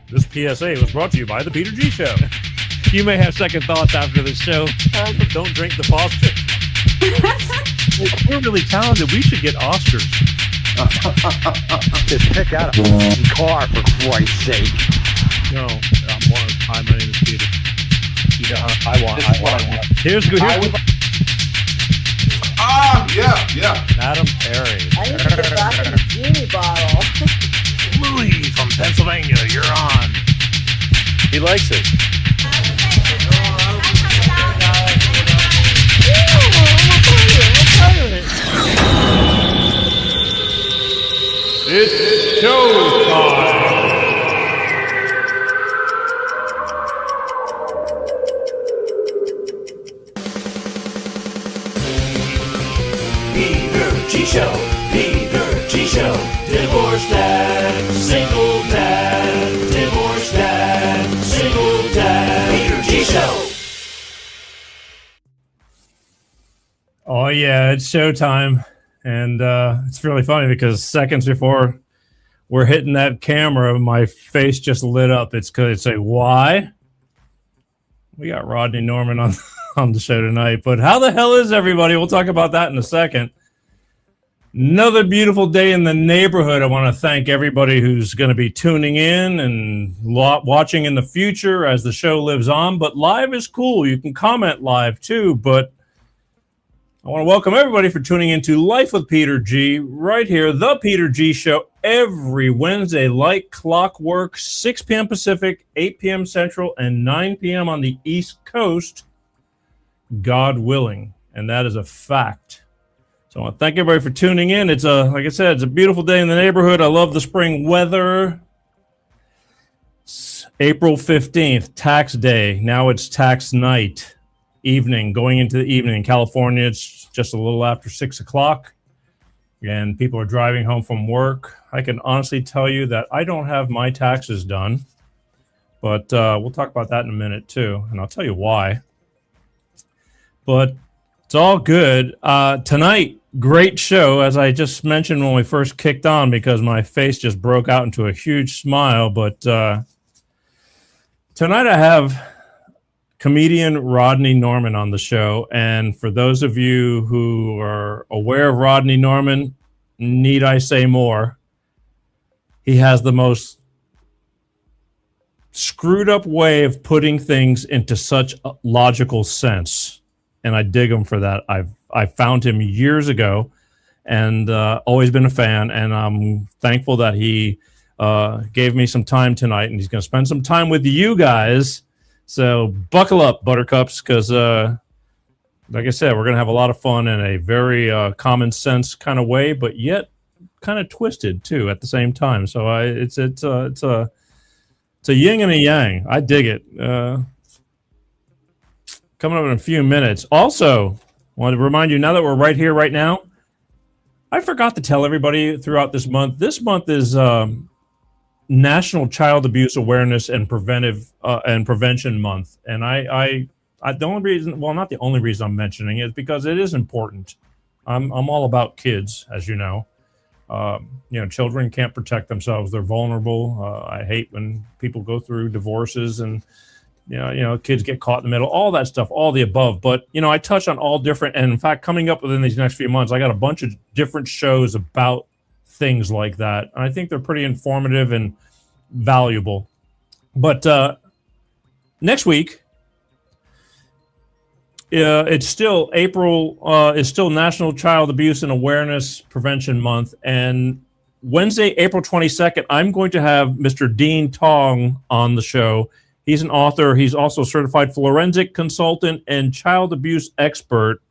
This PSA was brought to you by the Peter G Show. You may have second thoughts after the show. But don't drink the faucet. We're really talented. We should get Oscars. Just pick out a car, for Christ's sake. No, hi, my name is Peter. Yeah, I want. Here's good. Yeah. Madam Perry. I need to get back in the genie bottle. Louis from Pennsylvania, you're on. He likes it. It's showtime. Peter G Show, Peter G Show, divorced dad, single dad, divorced dad, single dad, Peter G Show. Oh yeah, it's showtime. And it's really funny because seconds before we're hitting that camera, my face just lit up. It's because it's like, why? We got Rodney Norman on the show tonight. But how the hell is everybody? We'll talk about that in a second. Another beautiful day in the neighborhood. I want to thank everybody who's going to be tuning in and watching in the future as the show lives on. But live is cool. You can comment live too, but I want to welcome everybody for tuning into Life with Peter G right here, The Peter G Show, every Wednesday, like clockwork, 6 p.m. Pacific, 8 p.m. Central, and 9 p.m. on the East Coast, God willing. And that is a fact. So I want to thank everybody for tuning in. It's like I said, it's a beautiful day in the neighborhood. I love the spring weather. It's April 15th, tax day. Now it's tax night. Evening, going into the evening in California, it's just a little after 6 o'clock, and people are driving home from work. I can honestly tell you that I don't have my taxes done, but we'll talk about that in a minute too, and I'll tell you why. But it's all good. Tonight, great show, as I just mentioned when we first kicked on, because my face just broke out into a huge smile. But tonight I have comedian Rodney Norman on the show, and for those of you who are aware of Rodney Norman, need I say more? He has the most screwed up way of putting things into such a logical sense, and I dig him for that. I found him years ago, and always been a fan, and I'm thankful that he gave me some time tonight, and he's going to spend some time with you guys. So buckle up, buttercups, because like I said, we're going to have a lot of fun in a very common sense kind of way, but yet kind of twisted too at the same time. So it's a yin and a yang. I dig it. Coming up in a few minutes. Also, I want to remind you, now that we're right here, right now, I forgot to tell everybody throughout this month. This month is National Child Abuse Awareness and Prevention Month, and I the only reason, well, not the only reason I'm mentioning it, is because it is important. I'm all about kids, as you know. Children can't protect themselves; they're vulnerable. I hate when people go through divorces and kids get caught in the middle, all that stuff, all the above. But I touch on all different, and in fact, coming up within these next few months, I got a bunch of different shows about things like that. And I think they're pretty informative and valuable. But next week, it's still April, is still National Child Abuse and Awareness Prevention Month. And Wednesday, April 22nd, I'm going to have Mr. Dean Tong on the show. He's an author. He's also a certified forensic consultant and child abuse expert.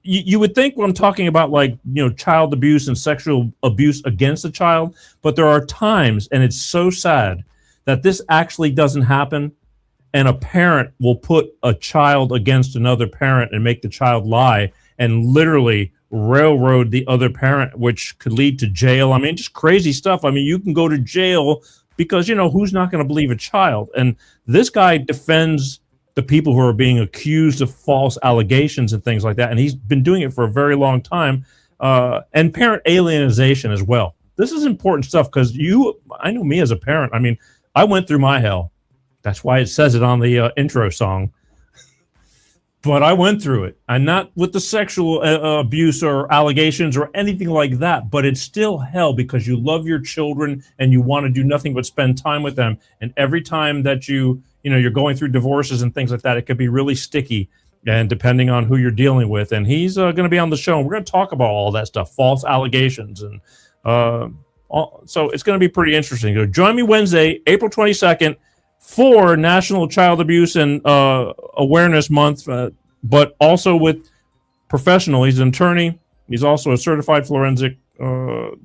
You would think when I'm talking about child abuse and sexual abuse against a child, but there are times, and it's so sad, that this actually doesn't happen, and a parent will put a child against another parent and make the child lie and literally railroad the other parent, which could lead to jail. I mean, just crazy stuff. I mean, you can go to jail because, who's not going to believe a child? And this guy defends the people who are being accused of false allegations and things like that. And he's been doing it for a very long time. And parent alienization as well. this is important stuff because I know me as a parent. I mean, I went through my hell. That's why it says it on the intro song. But I went through it, and not with the sexual abuse or allegations or anything like that. But it's still hell because you love your children and you want to do nothing but spend time with them. And every time that you're going through divorces and things like that, it could be really sticky. And depending on who you're dealing with, and he's going to be on the show, and we're going to talk about all that stuff, false allegations, and so it's going to be pretty interesting. So join me Wednesday, April 22nd, for National Child Abuse and Awareness Month, but also with professional. He's an attorney. He's also a certified forensic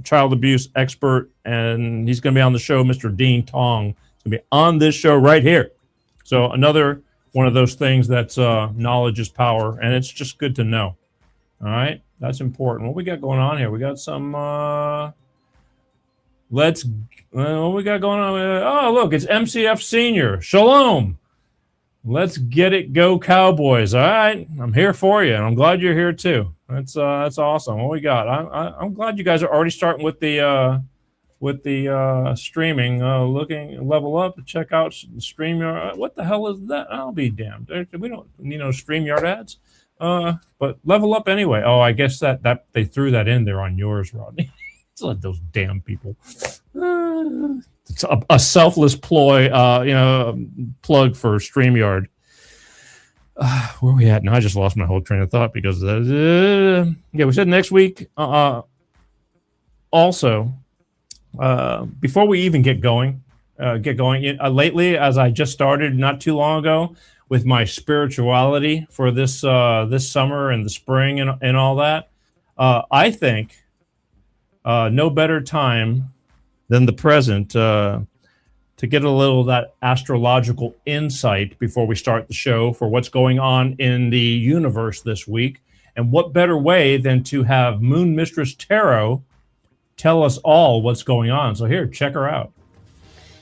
child abuse expert, and he's going to be on the show. Mr. Dean Tong is going to be on this show right here. So another one of those things that's knowledge is power, and it's just good to know. All right, that's important. What we got going on here? We got some. What we got going on? Oh, look, it's MCF Senior. Shalom. Let's get it, go Cowboys! All right, I'm here for you, and I'm glad you're here too. That's awesome. What we got? I'm glad you guys are already starting with the streaming. Looking level up, check out StreamYard. What the hell is that? I'll be damned. We don't need no StreamYard ads. But level up anyway. Oh, I guess that they threw that in there on yours, Rodney. It's like those damn people. It's a selfless ploy, plug for StreamYard. Where are we at? Now I just lost my whole train of thought because we said next week. Also, before we even get going, lately, as I just started not too long ago with my spirituality for this summer and the spring and all that, I think no better time than the present to get a little of that astrological insight before we start the show for what's going on in the universe this week. And what better way than to have Moon Mistress Tarot tell us all what's going on. So here, check her out.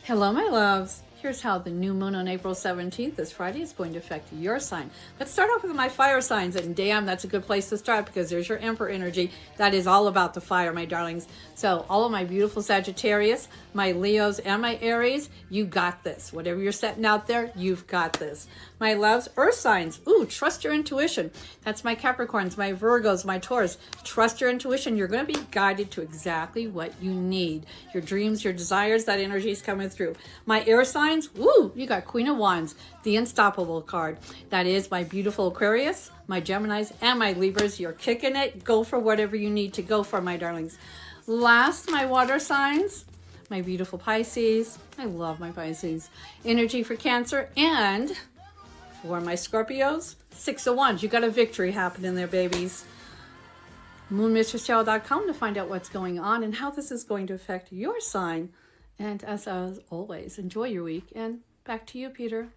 Hello, my loves. Here's how the new moon on April 17th, this Friday, is going to affect your sign. Let's start off with my fire signs. And damn, that's a good place to start because there's your Emperor energy. That is all about the fire, my darlings. So all of my beautiful Sagittarius, my Leos, and my Aries, you got this. Whatever you're setting out there, you've got this. My loves, earth signs. Ooh, trust your intuition. That's my Capricorns, my Virgos, my Taurus. Trust your intuition. You're going to be guided to exactly what you need. Your dreams, your desires, that energy is coming through. My air signs, ooh, you got Queen of Wands, the unstoppable card. That is my beautiful Aquarius, my Geminis, and my Libras. You're kicking it. Go for whatever you need to go for, my darlings. Last, my water signs, my beautiful Pisces. I love my Pisces. Energy for Cancer, and for my Scorpios, 6 of Wands. You got a victory happening there, babies. MoonMistressTarot.com to find out what's going on and how this is going to affect your sign. And as always, enjoy your week. And back to you, Peter.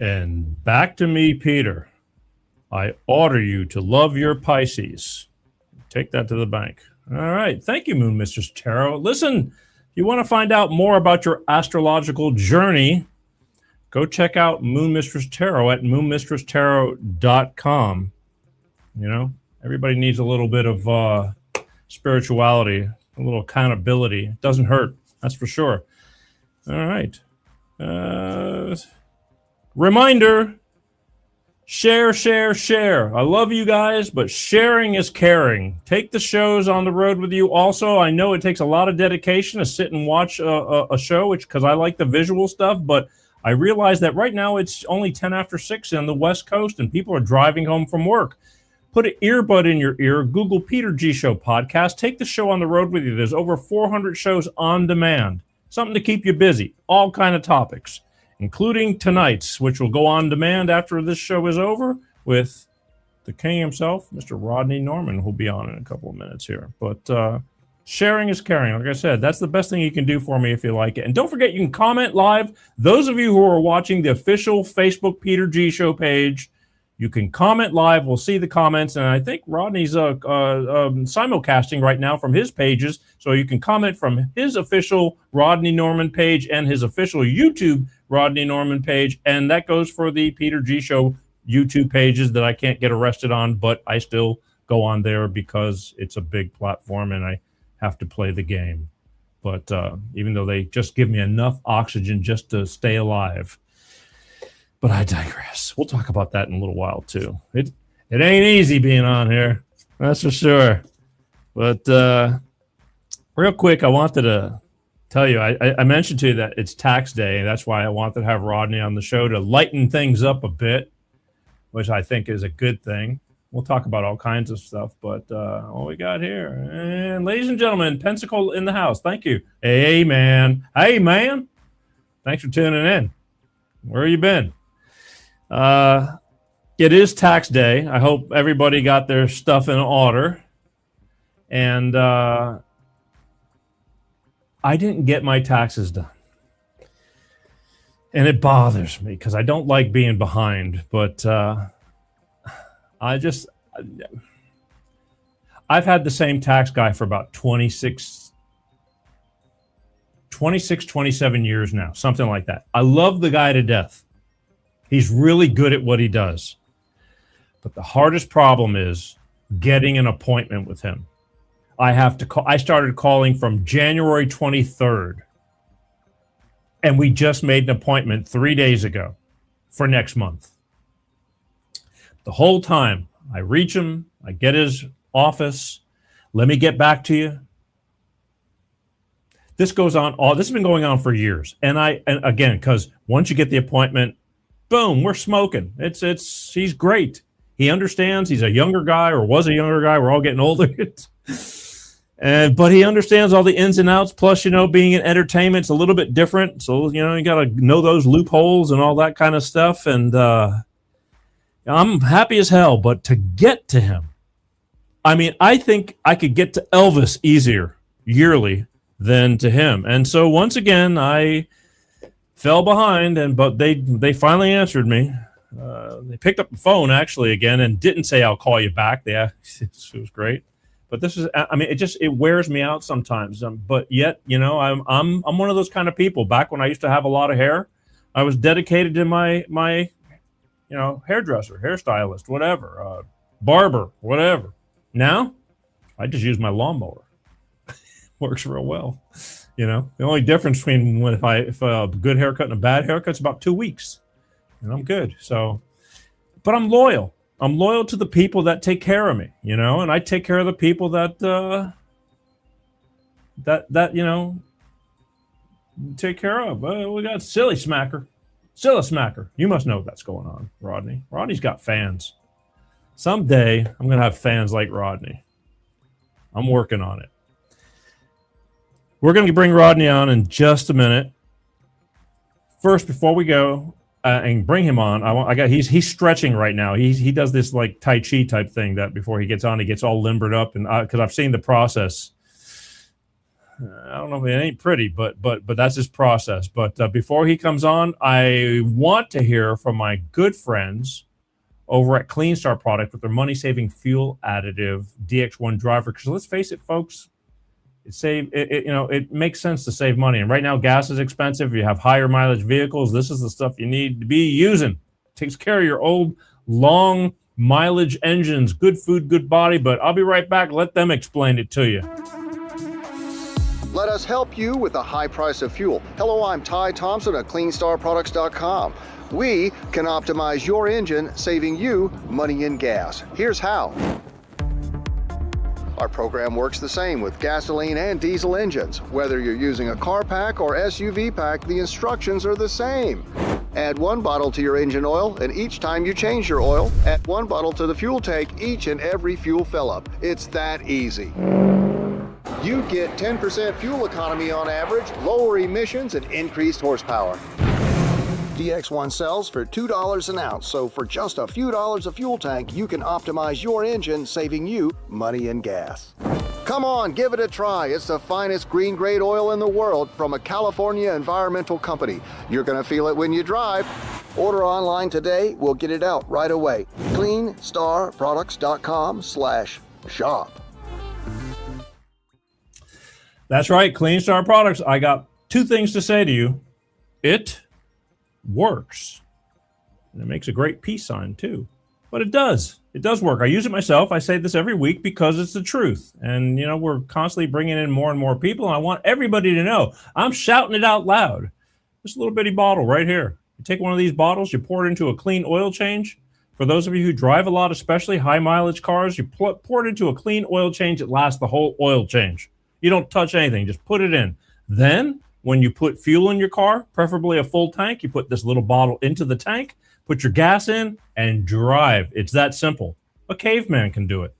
And back to me, Peter. I order you to love your Pisces. Take that to the bank. All right. Thank you, Moon Mistress Tarot. Listen, if you want to find out more about your astrological journey, go check out Moon Mistress Tarot at moonmistresstarot.com. You know, everybody needs a little bit of spirituality, a little accountability. It doesn't hurt, that's for sure. All right. Reminder, share. I love you guys, but sharing is caring. Take the shows on the road with you. Also, I know it takes a lot of dedication to sit and watch a show, because I like the visual stuff, but I realize that right now it's only 10 after 6 on the West Coast, and people are driving home from work. Put an earbud in your ear, Google Peter G Show podcast, take the show on the road with you. There's over 400 shows on demand. Something to keep you busy, all kind of topics, including tonight's, which will go on demand after this show is over with the king himself, Mr. Rodney Norman, who'll be on in a couple of minutes here. But sharing is caring. Like I said, that's the best thing you can do for me if you like it. And don't forget, you can comment live. Those of you who are watching the official Facebook Peter G Show page, you can comment live. We'll see the comments. And I think Rodney's simulcasting right now from his pages. So you can comment from his official Rodney Norman page and his official YouTube Rodney Norman page. And that goes for the Peter G Show YouTube pages that I can't get arrested on, but I still go on there because it's a big platform and I have to play the game. But even though they just give me enough oxygen just to stay alive. But I digress. We'll talk about that in a little while too. It ain't easy being on here, that's for sure. But real quick, I wanted to tell you, I mentioned to you that it's tax day, and that's why I wanted to have Rodney on the show to lighten things up a bit, which I think is a good thing. We'll talk about all kinds of stuff, but what we got here. And ladies and gentlemen, Pensacola in the house. Thank you. Hey, man. Hey, man. Thanks for tuning in. Where you been? It is tax day. I hope everybody got their stuff in order. And I didn't get my taxes done. And it bothers me because I don't like being behind, but I've had the same tax guy for about 26, 27 years now, something like that. I love the guy to death. He's really good at what he does. But the hardest problem is getting an appointment with him. I have to call. I started calling from January 23rd. And we just made an appointment 3 days ago for next month. The whole time I reach him, I get his office. Let me get back to you. This goes on. This has been going on for years. And again, because once you get the appointment, boom, we're smoking. He's great. He understands. He's a younger guy or was a younger guy. We're all getting older. But he understands all the ins and outs. Plus, being in entertainment, it's a little bit different. So, you got to know those loopholes and all that kind of stuff. And I'm happy as hell. But to get to him, I think I could get to Elvis easier yearly than to him. And so once again, I fell behind. But they finally answered me. They picked up the phone actually again and didn't say I'll call you back. Yeah, it was great. But this is, it wears me out sometimes. But yet, I'm one of those kind of people. Back when I used to have a lot of hair, I was dedicated to my hairdresser, hairstylist, whatever, barber, whatever. Now, I just use my lawnmower. Works real well. The only difference between if a good haircut and a bad haircut is about 2 weeks, and I'm good. So, but I'm loyal. I'm loyal to the people that take care of me, and I take care of the people that take care of. We got Silly Smacker. You must know that's going on, Rodney. Rodney's got fans. Someday I'm going to have fans like Rodney. I'm working on it. We're going to bring Rodney on in just a minute. First, before we go, and bring him on. He's stretching right now. He does this like Tai Chi type thing that before he gets on, he gets all limbered up, and because I've seen the process. I don't know if it ain't pretty, but that's his process. But before he comes on, I want to hear from my good friends over at Clean Star Product with their money-saving fuel additive DX1 driver. Because let's face it, folks. It makes sense to save money. And right now, gas is expensive. If you have higher mileage vehicles, this is the stuff you need to be using. Takes care of your old, long mileage engines. Good food, good body. But I'll be right back. Let them explain it to you. Let us help you with the high price of fuel. Hello, I'm Ty Thompson at CleanStarProducts.com. We can optimize your engine, saving you money in gas. Here's how. Our program works the same with gasoline and diesel engines. Whether you're using a car pack or SUV pack, the instructions are the same. Add 1 bottle to your engine oil, and each time you change your oil, add 1 bottle to the fuel tank each and every fuel fill-up. It's that easy. You get 10% fuel economy on average, lower emissions, and increased horsepower. DX1 sells for $2 an ounce, so for just a few dollars a fuel tank, you can optimize your engine, saving you money in gas. Come on, give it a try. It's the finest green grade oil in the world from a California environmental company. You're going to feel it when you drive. Order online today. We'll get it out right away. CleanStarProducts.com/shop. That's right, Clean Star Products. I got 2 things to say to you. It works. And it makes a great peace sign too. But it does. It does work. I use it myself. I say this every week because it's the truth. And, we're constantly bringing in more and more people, and I want everybody to know. I'm shouting it out loud. This little bitty bottle right here. You take one of these bottles, you pour it into a clean oil change. For those of you who drive a lot, especially high-mileage cars, you pour it into a clean oil change. It lasts the whole oil change. You don't touch anything. Just put it in. Then, when you put fuel in your car, preferably a full tank, you put this little bottle into the tank, put your gas in, and drive. It's that simple. A caveman can do it.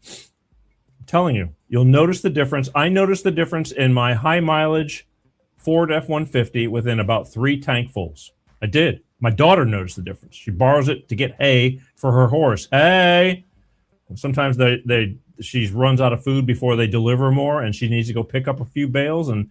I'm telling you, you'll notice the difference. I noticed the difference in my high-mileage Ford F-150 within about 3 tankfuls. I did. My daughter noticed the difference. She borrows it to get hay for her horse. Hay! Sometimes she runs out of food before they deliver more, and she needs to go pick up a few bales. And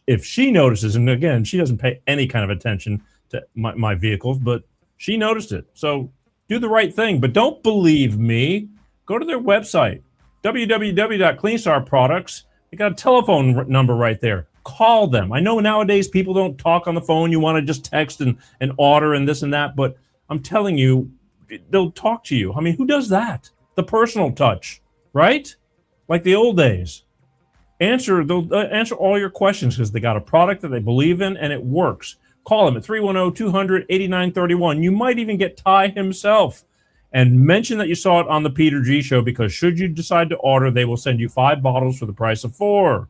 if she notices, and again, she doesn't pay any kind of attention to my vehicles, but she noticed it. So do the right thing, but don't believe me. Go to their website, www.cleanstar Products. They got a telephone number right there. Call them. I know nowadays people don't talk on the phone. You want to just text and order and this and that, but I'm telling you, they'll talk to you. I mean, who does that? The personal touch, right? Like the old days. They'll answer all your questions because they got a product that they believe in and it works. Call them at 310-200-8931. You might even get Ty himself. And mention that you saw it on the Peter G Show, because should you decide to order, they will send you 5 bottles for the price of 4.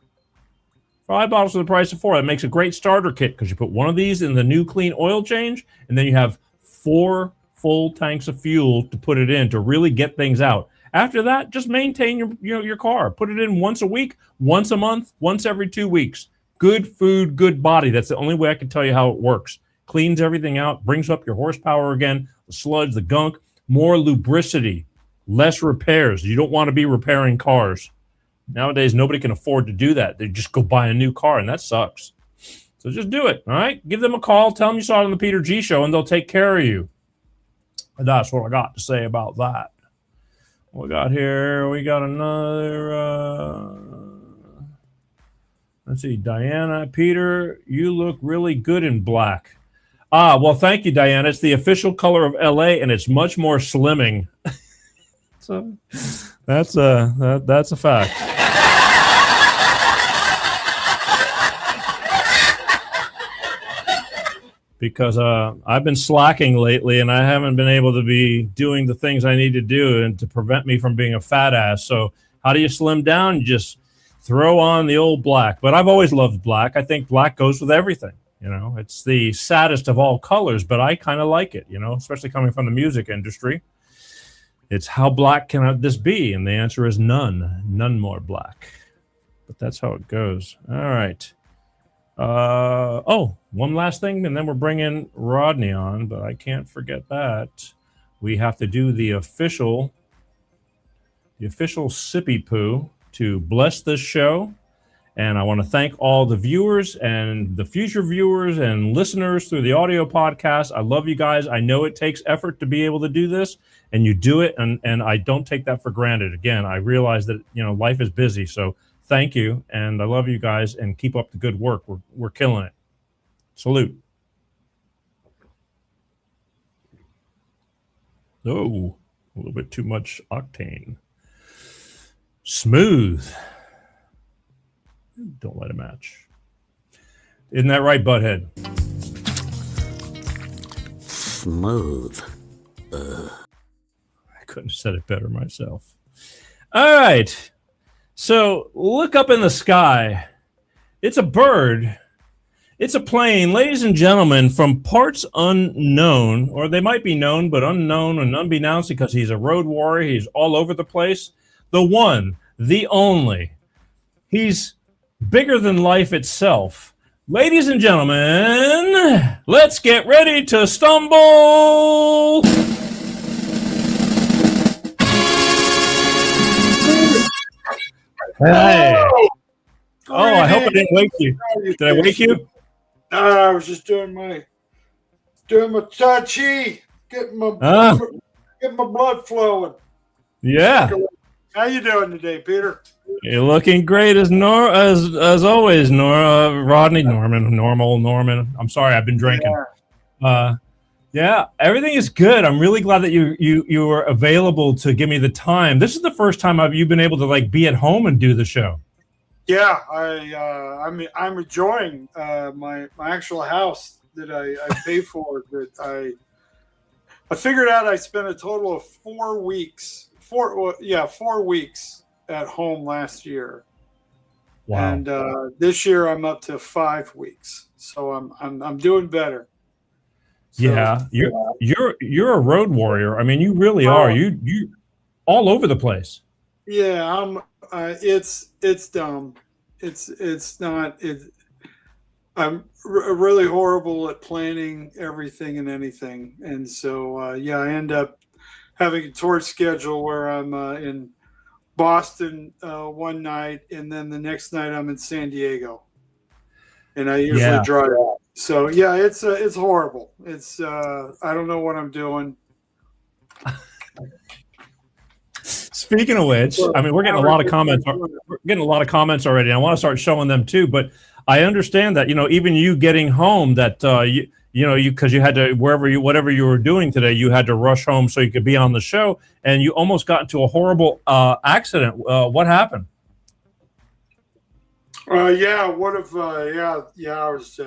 5 bottles for the price of 4. That makes a great starter kit because you put one of these in the new clean oil change, and then you have 4 full tanks of fuel to put it in to really get things out. After that, just maintain your car. Put it in once a week, once a month, once every 2 weeks. Good food, good body. That's the only way I can tell you how it works. Cleans everything out, brings up your horsepower again, the sludge, the gunk, more lubricity, less repairs. You don't want to be repairing cars. Nowadays, nobody can afford to do that. They just go buy a new car, and that sucks. So just do it, all right? Give them a call. Tell them you saw it on the Peter G Show, and they'll take care of you. And that's what I got to say about that. What we got here? We got another... let's see. Diana, Peter, you look really good in black. Well, thank you, Diana. It's the official color of LA, and it's much more slimming. So that's a fact. Because I've been slacking lately, and I haven't been able to be doing the things I need to do and to prevent me from being a fat ass. So how do you slim down? You just throw on the old black. But I've always loved black. I think black goes with everything. It's the saddest of all colors, but I kind of like it, especially coming from the music industry. It's how black can this be? And the answer is none. None more black. But that's how it goes. All right. One last thing, and then we're bringing Rodney on, but I can't forget that. We have to do the official sippy poo to bless this show. And I want to thank all the viewers and the future viewers and listeners through the audio podcast. I love you guys. I know it takes effort to be able to do this, and you do it, and I don't take that for granted. Again, I realize that life is busy, so thank you, and I love you guys, and keep up the good work. We're killing it. Salute. Oh, a little bit too much octane. Smooth. Don't let it match. Isn't that right, Butthead? Smooth. I couldn't have said it better myself. All right. So look up in the sky. It's a bird. It's a plane. Ladies and gentlemen, from parts unknown, or they might be known, but unknown and unbeknownst because he's a road warrior. He's all over the place. The one, the only. He's bigger than life itself. Ladies and gentlemen, let's get ready to stumble. Hey. Oh, I hope I didn't wake you. Did I wake you? No, I was just doing my Tai Chi, getting my blood flowing. Yeah. How you doing today, Peter? You're looking great as always, Rodney Norman, normal Norman. I'm sorry, I've been drinking. Yeah, everything is good. I'm really glad that you were available to give me the time. This is the first time you've been able to like be at home and do the show. Yeah, I'm enjoying my actual house that I pay for. That I figured out I spent a total of 4 weeks. 4 weeks at home last year. Wow. And this year I'm up to 5 weeks, so I'm doing better. So, yeah, you're a road warrior. I mean, you really are. You all over the place. Yeah, it's dumb. It's not. I'm really horrible at planning everything and anything, and so I end up having a tour schedule where I'm in Boston one night, and then the next night I'm in San Diego, and I usually drive. So yeah, it's horrible. It's I don't know what I'm doing. Speaking of which, I mean, we're getting a lot of comments. We're getting a lot of comments already. And I want to start showing them too. But I understand that even you getting home, that because you had to whatever you were doing today, you had to rush home so you could be on the show, and you almost got into a horrible accident. What happened? Yeah. What if? I was.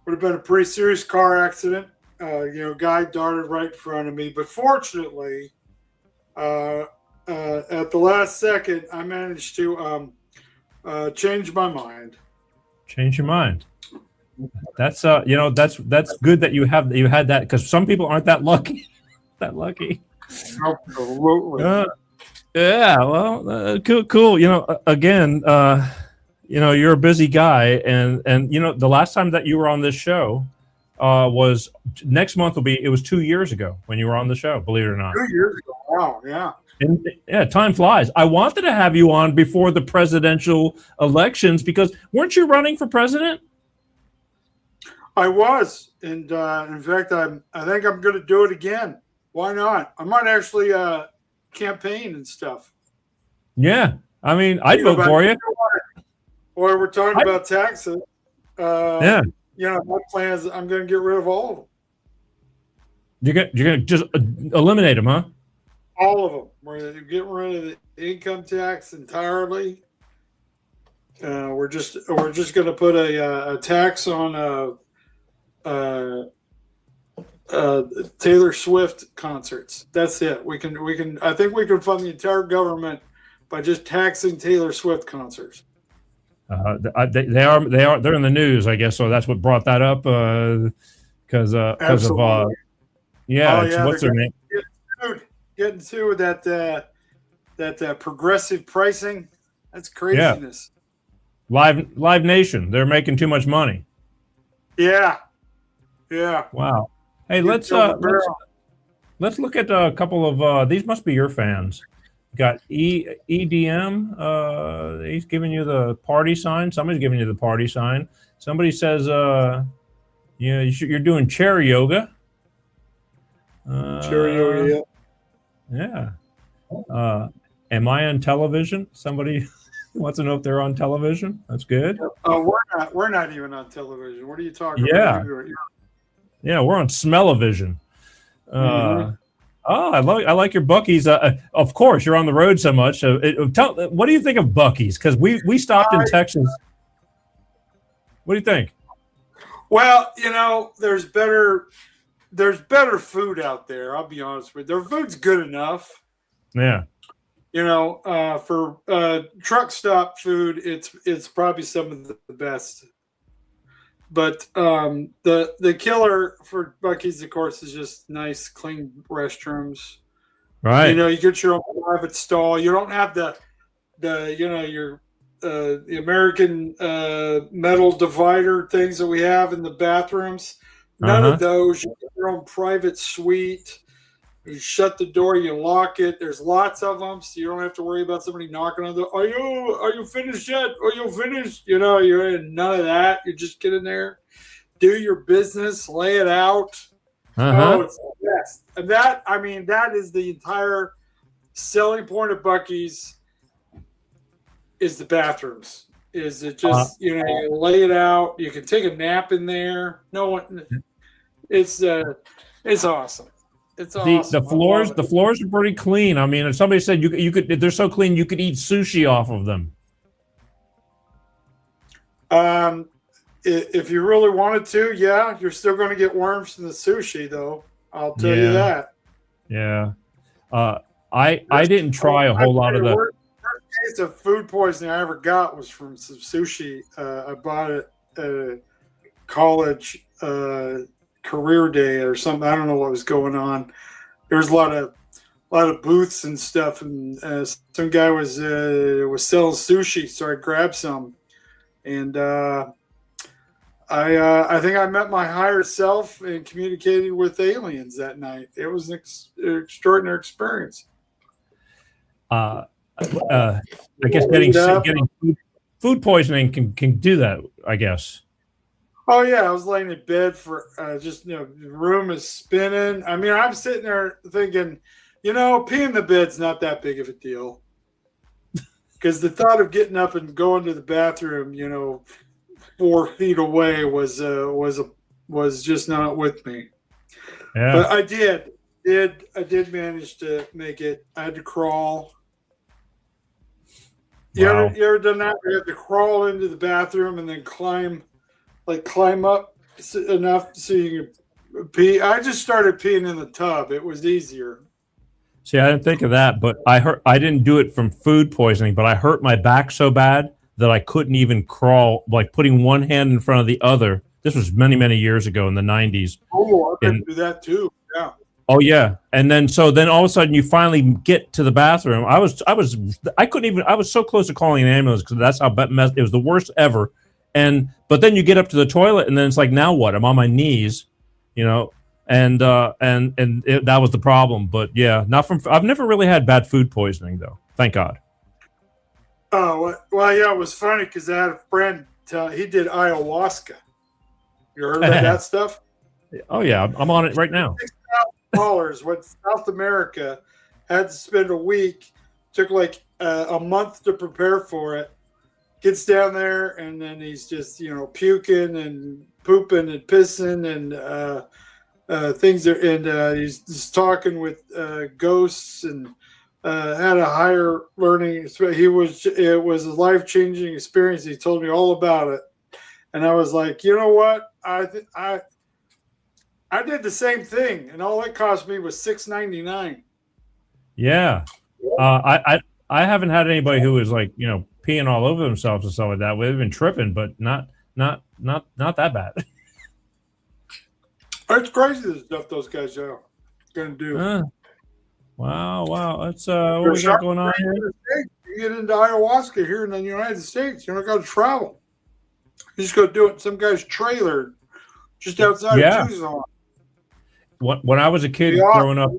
Would have been a pretty serious car accident. Guy darted right in front of me, but fortunately, at the last second, I managed to change my mind. Change your mind. That's that's good that you had that, because some people aren't that lucky. Absolutely. Yeah. Well, cool. Again, you're a busy guy, and the last time that you were on this show was next month it was 2 years ago when you were on the show, believe it or not. 2 years ago. Wow. Yeah. And yeah, time flies. I wanted to have you on before the presidential elections, because weren't you running for president? I was, and in fact, I think I'm going to do it again. Why not? I might actually campaign and stuff. Yeah, I mean, I'd vote for you. Or we're talking about taxes. Yeah. My plan is I'm going to get rid of all of them. You're going to just eliminate them, huh? All of them. We're getting rid of the income tax entirely. We're just going to put a tax on Taylor Swift concerts. That's it. We can. I think we can fund the entire government by just taxing Taylor Swift concerts. They're in the news, I guess. So that's what brought that up. Because of what's their name? Getting to that progressive pricing. That's craziness. Yeah. Live Nation. They're making too much money. Yeah. Yeah. Wow. Hey, let's look at a couple of these. Must be your fans. Got EDM. He's giving you the party sign. Somebody's giving you the party sign. Somebody says, you're doing chair yoga. Chair yoga. Yeah. Am I on television? Somebody wants to know if they're on television. That's good. We're not even on television. What are you talking about? Yeah, we're on Smell-O-Vision. I like your Buc-ee's. Of course, you're on the road so much. What do you think of Buc-ee's? Because we stopped in Texas. What do you think? Well, there's better food out there. I'll be honest with you. Their food's good enough. Yeah. For truck stop food, it's probably some of the best. But the killer for Buc-ee's, of course, is just nice, clean restrooms. Right. You get your own private stall. You don't have the American metal divider things that we have in the bathrooms. None of those. You get your own private suite. You shut the door, you lock it. There's lots of them, so you don't have to worry about somebody knocking on the door. Are you finished yet? Are you finished? You're in none of that. You just get in there, do your business, lay it out. Oh, it's the best. And that is the entire selling point of Buc-ee's is the bathrooms. Is it just, you lay it out. You can take a nap in there. No one... It's awesome. It's The awesome. the floors are pretty clean. I mean, if somebody said you could, they're so clean you could eat sushi off of them. If you really wanted to, yeah, you're still going to get worms from the sushi, though. I'll tell you that. Yeah. I didn't try a whole lot of the worst case of food poisoning I ever got was from some sushi. I bought it at a college career day or something. I don't know what was going on. There was a lot of booths and stuff, and some guy was selling sushi, so I grabbed some, and I think I met my higher self and communicated with aliens that night. It was an extraordinary experience. I guess getting food poisoning can do that, I guess. Oh yeah, I was laying in bed for the room is spinning. I mean, I'm sitting there thinking, peeing in the bed's not that big of a deal, because the thought of getting up and going to the bathroom, 4 feet away was just not with me. Yeah. But I did manage to make it. I had to crawl. You ever done that? You have to crawl into the bathroom and then climb up enough so you can pee. I just started peeing in the tub. It was easier. See, I didn't think of that, but I didn't do it from food poisoning, but I hurt my back so bad that I couldn't even crawl, like putting one hand in front of the other. This was many, many years ago in the 90s. Oh, I could do that too. Yeah. Oh yeah. And then all of a sudden you finally get to the bathroom. I was so close to calling an ambulance because that's how it was the worst ever. But then you get up to the toilet and then it's like, now what? I'm on my knees, and that was the problem. But yeah, I've never really had bad food poisoning though. Thank God. Oh, well, yeah, it was funny because I had a friend, he did ayahuasca. You heard of that stuff? Oh yeah, I'm on it right now. $6,000 went to South America, had to spend a week, took like a month to prepare for it. Gets down there and then he's just puking and pooping and pissing and things are, and he's just talking with ghosts and had a higher learning. It was a life-changing experience. He told me all about it, and I was like, you know what? I did the same thing, and all it cost me was $6.99. Yeah, I haven't had anybody who was like peeing all over themselves and stuff like that. We've been tripping, but not that bad. It's crazy the stuff those guys are going to do. Wow. That's what we got going on here. You get into ayahuasca here in the United States, you're not going to travel. You just go do it in some guy's trailer just outside of Tucson. When I was a kid growing up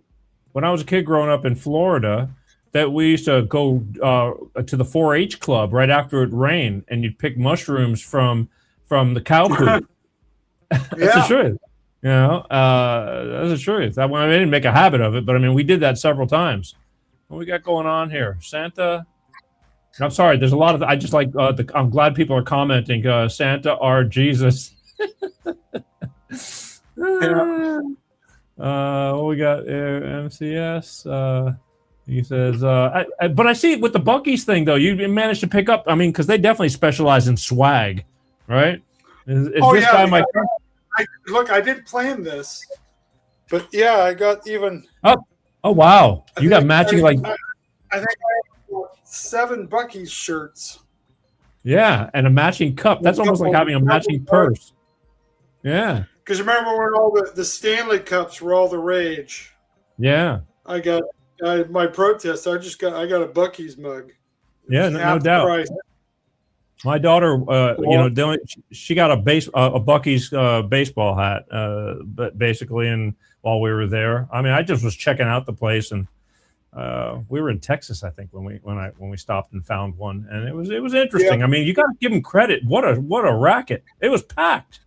in Florida, that we used to go to the 4-H club right after it rained, and you'd pick mushrooms from the cow poop. That's the truth. That's the truth. I didn't make a habit of it, but I mean, we did that several times. What we got going on here? Santa. I'm sorry. There's a lot of. I just like. I'm glad people are commenting. Santa or Jesus. What we got? MCS. He says. But I see with the Buc-ee's thing though, you managed to pick up. I mean, because they definitely specialize in swag, right? Is this guy my? I did plan this, but yeah, I got even. Oh wow! You got matching I think I have 7 Buc-ee's shirts. Yeah, and a matching cup. That's almost like having a matching purse. Yeah. Because remember when all the Stanley Cups were all the rage? Yeah. I got my protest. I got a Buc-ee's mug. Yeah, no doubt. Price. My daughter, she got a Buc-ee's baseball hat, but basically, and while we were there, I mean, I just was checking out the place, and we were in Texas, I think, when we stopped and found one, and it was interesting. Yeah. I mean, you got to give them credit. What a racket! It was packed.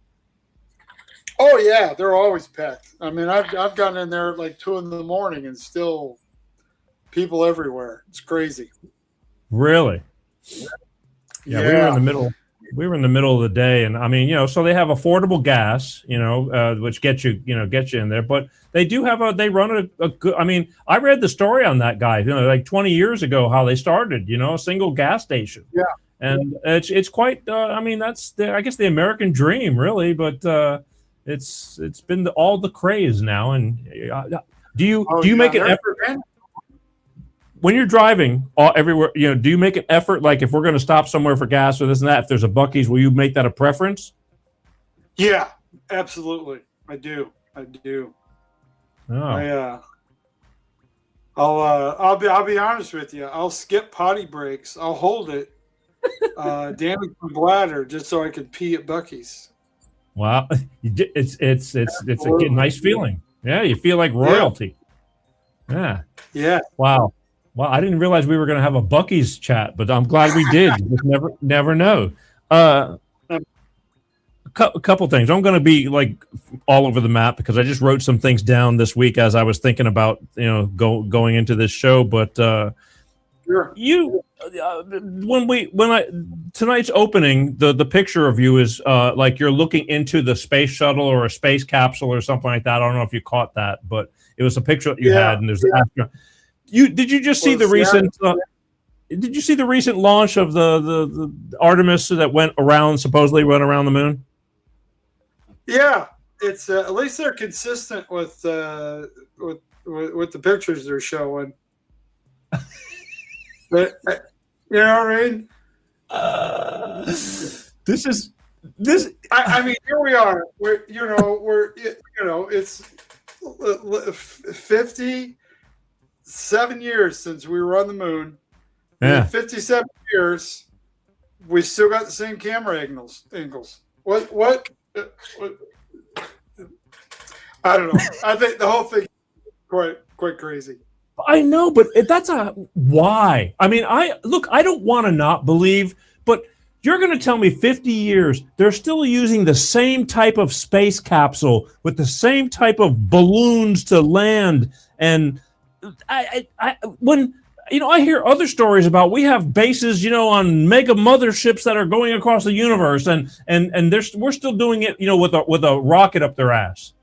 Oh yeah, they're always packed. I mean, I've gotten in there at like 2 a.m. and still people everywhere. It's crazy. Really? Yeah, we were in the middle. we were in the middle of the day, and I mean, so they have affordable gas, which gets you in there. But they do have they run a good. I mean, I read the story on that guy, like 20 years ago, how they started, a single gas station. Yeah. And it's quite. I mean, that's I guess the American dream, really. But it's been all the craze now. And do you make an effort? When you're driving everywhere, do you make an effort, like if we're going to stop somewhere for gas or this and that, if there's a Buc-ee's, will you make that a preference? Yeah, absolutely. I do. Oh. I'll be honest with you. I'll skip potty breaks. I'll hold it, damage my bladder, just so I can pee at Buc-ee's. Wow, it's a nice feeling. Yeah, you feel like royalty. Yeah. Wow. Well, I didn't realize we were going to have a Buc-ee's chat, but I'm glad we did. You just never know. A couple things. I'm going to be like all over the map because I just wrote some things down this week as I was thinking about going into this show. But sure. Tonight's opening, the picture of you is like you're looking into the space shuttle or a space capsule or something like that. I don't know if you caught that, but it was a picture that you had, and there's an astronaut. Did you just see the recent? Did you see the recent launch of the Artemis that supposedly went around the moon? Yeah, it's at least they're consistent with the pictures they're showing. But you know what I mean? I mean, here we are. It's 57 years since we were on the moon. Yeah. In 57 years, we still got the same camera angles. What? I don't know. I think the whole thing is quite crazy. I know, but that's why. I mean, I don't want to not believe, but you're going to tell me 50 years, they're still using the same type of space capsule with the same type of balloons to land. And I hear other stories about we have bases, on mega motherships that are going across the universe, and we're still doing it, with a rocket up their ass.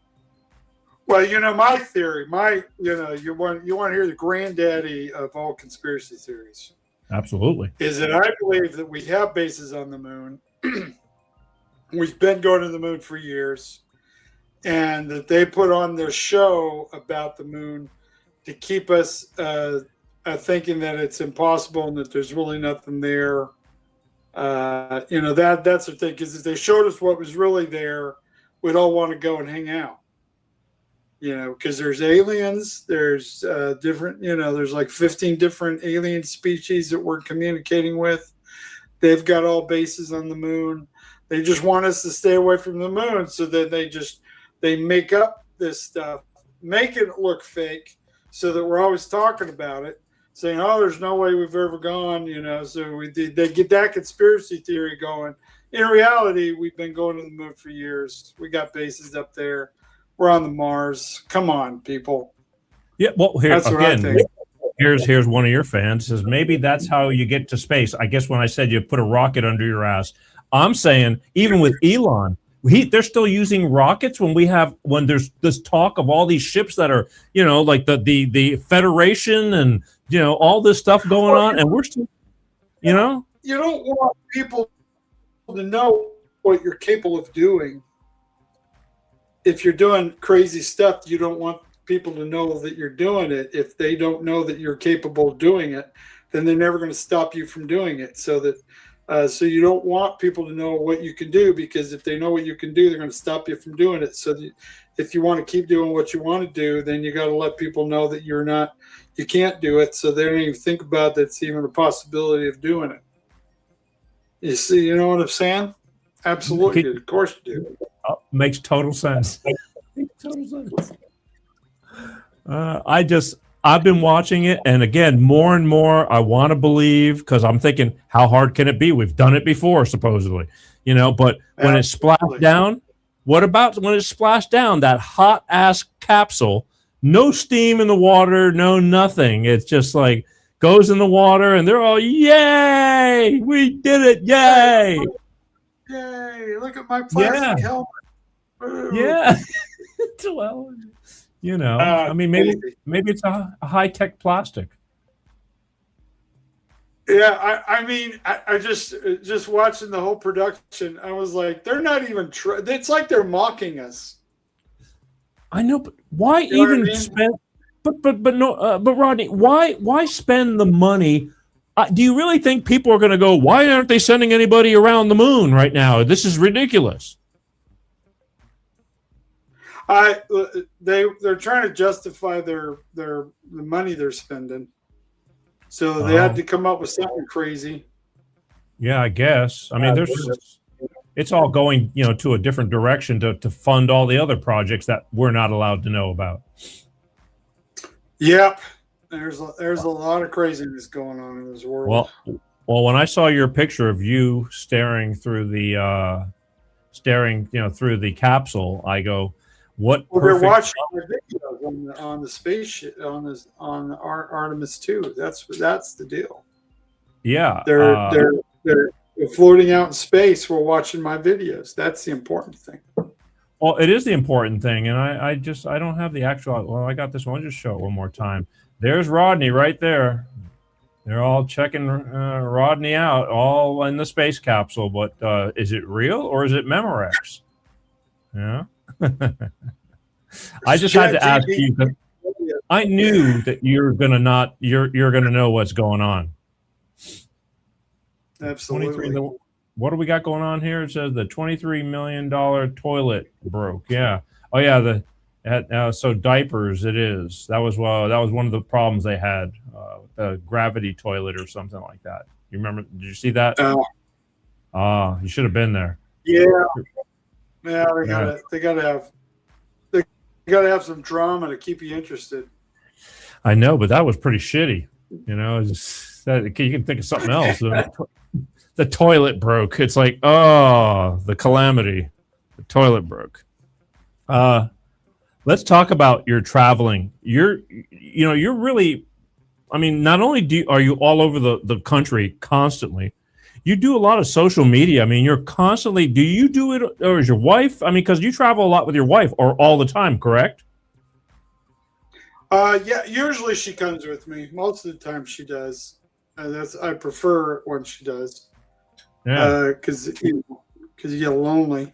Well, my theory, you want to hear the granddaddy of all conspiracy theories. Absolutely. Is that I believe that we have bases on the moon. We've been going to the moon for years, and that they put on their show about the moon to keep us thinking that it's impossible and that there's really nothing there. That's the thing, because if they showed us what was really there, we'd all want to go and hang out. Because there's aliens, there's different, there's like 15 different alien species that we're communicating with. They've got all bases on the moon. They just want us to stay away from the moon, so that they make up this stuff, make it look fake, so that we're always talking about it, saying, oh, there's no way we've ever gone, so they get that conspiracy theory going. In reality, we've been going to the moon for years. We got bases up there. We're on the Mars. Come on, people. Yeah, well, that's what I think. Here's one of your fans says maybe that's how you get to space. I guess when I said you put a rocket under your ass, I'm saying even with Elon, they're still using rockets when there's this talk of all these ships that are, like the Federation and all this stuff going on, and we're still, You don't want people to know what you're capable of doing. If you're doing crazy stuff, you don't want people to know that you're doing it. If they don't know that you're capable of doing it, then they're never going to stop you from doing it. So you don't want people to know what you can do, because if they know what you can do, they're going to stop you from doing it. So if you want to keep doing what you want to do, then you got to let people know that you can't do it. So they don't even think about that it's even a possibility of doing it. You see, you know what I'm saying? Absolutely. Of course you do. Makes total sense. I've been watching it, and again, more and more I want to believe, because I'm thinking, how hard can it be? We've done it before, supposedly, but when it splashed down, what about when it splashed down, that hot ass capsule, no steam in the water, no nothing. It's just like goes in the water and they're all, yay, we did it, yay. Yay! Look at my plastic helmet. Ooh. Yeah. Well, you know, I mean, maybe it's a high tech plastic. Yeah, I mean, I just watching the whole production, I was like, they're not even. It's like they're mocking us. I know, but why even spend? But Rodney, why spend the money? Do you really think people are going to go? Why aren't they sending anybody around the moon right now? This is ridiculous. They're trying to justify the money they're spending, so they had to come up with something crazy. Yeah, I guess. I mean, it's all going, you know, to a different direction to fund all the other projects that we're not allowed to know about. Yep, there's a lot of craziness going on in this world. Well, when I saw your picture of you staring through the through the capsule, I go, "What?" Well, they're watching the videos on the spaceship on Artemis 2. That's the deal. Yeah, they're floating out in space while watching my videos. That's the important thing. Well, it is the important thing, and I don't have the actual. Well, I got this one. I'll just show it one more time. There's Rodney right there. They're all checking Rodney out, all in the space capsule. But is it real or is it Memorex? Yeah. I just had to ask you. I knew that you're gonna know what's going on. Absolutely. What do we got going on here? It says the $23 million toilet broke. Yeah. Oh yeah. So diapers. It is. That was one of the problems they had. A gravity toilet or something like that. You remember? Did you see that? You should have been there. Yeah. Yeah. They gotta have some drama to keep you interested. I know, but that was pretty shitty. You know, you can think of something else. The toilet broke. It's like, oh, the calamity. The toilet broke. Let's talk about your traveling. You're really, I mean, not only are you all over the country constantly, you do a lot of social media. I mean, you're constantly, do you do it, or is your wife? I mean, because you travel a lot with your wife, or all the time, correct? Yeah, usually she comes with me. Most of the time she does. I prefer when she does. Yeah. Because you get lonely.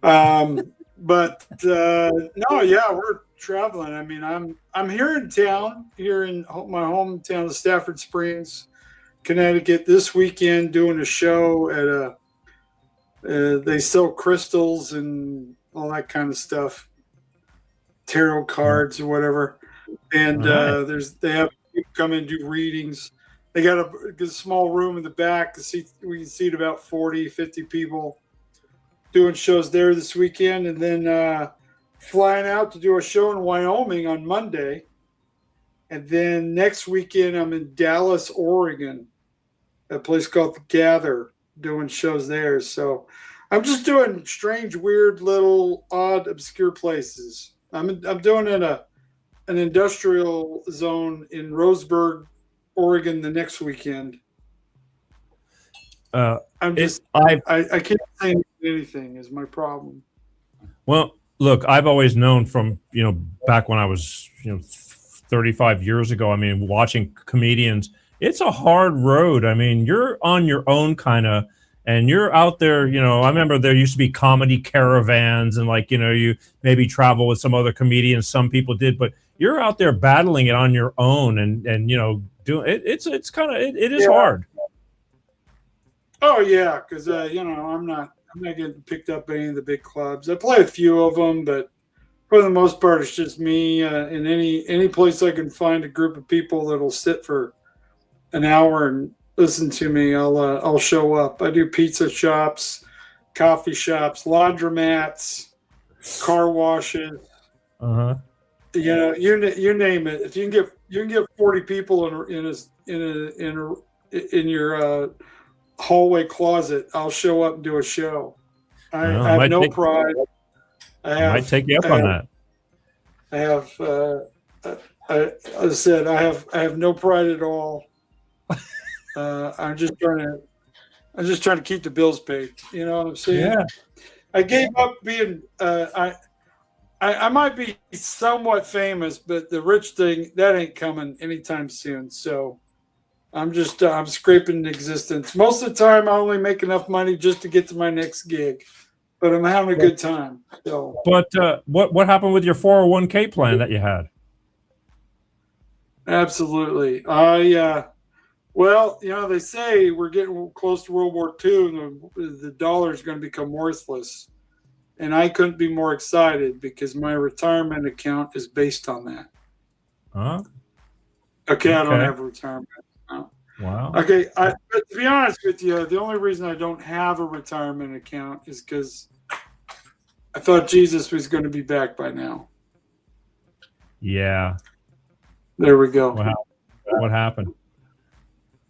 But no, yeah, we're traveling. I mean, I'm here in town, here in my hometown of Stafford Springs, Connecticut, this weekend doing a show at they sell crystals and all that kind of stuff, tarot cards or whatever. And they have people come in and do readings. They got a small room in the back we can seat about 40, 50 people doing shows there this weekend, and then flying out to do a show in Wyoming on Monday. And then next weekend I'm in Dallas, Oregon, a place called The Gather, doing shows there. So I'm just doing strange, weird, little, odd, obscure places. I'm doing an industrial zone in Roseburg, Oregon the next weekend. I can't say anything is my problem. Well, look, I've always known from, back when I was, 35 years ago, I mean, watching comedians, it's a hard road. I mean, you're on your own kind of, and you're out there, I remember there used to be comedy caravans and you maybe travel with some other comedians. Some people did, but you're out there battling it on your own and doing it. It's kind of, it is hard. Oh yeah. Cause I'm not getting picked up by any of the big clubs. I play a few of them, but for the most part, it's just me. In any place I can find a group of people that'll sit for an hour and listen to me, I'll show up. I do pizza shops, coffee shops, laundromats, car washes. You name it. If you can get 40 people in your hallway closet, I'll show up and do a show. I have no pride. I might take you up on that. I have, as I said, I have no pride at all. I'm just trying I'm just trying to keep the bills paid. You know what I'm saying? Yeah. I gave up being. I might be somewhat famous, but the rich thing that ain't coming anytime soon. So I'm scraping existence. Most of the time, I only make enough money just to get to my next gig, but I'm having a good time. So, But what happened with your 401k plan that you had? absolutely, well, they say we're getting close to World War II, and the dollar is going to become worthless. And I couldn't be more excited because my retirement account is based on that. Huh? Okay, I don't have a retirement account. Wow. Okay, but to be honest with you, the only reason I don't have a retirement account is because I thought Jesus was going to be back by now. Yeah. There we go. What happened?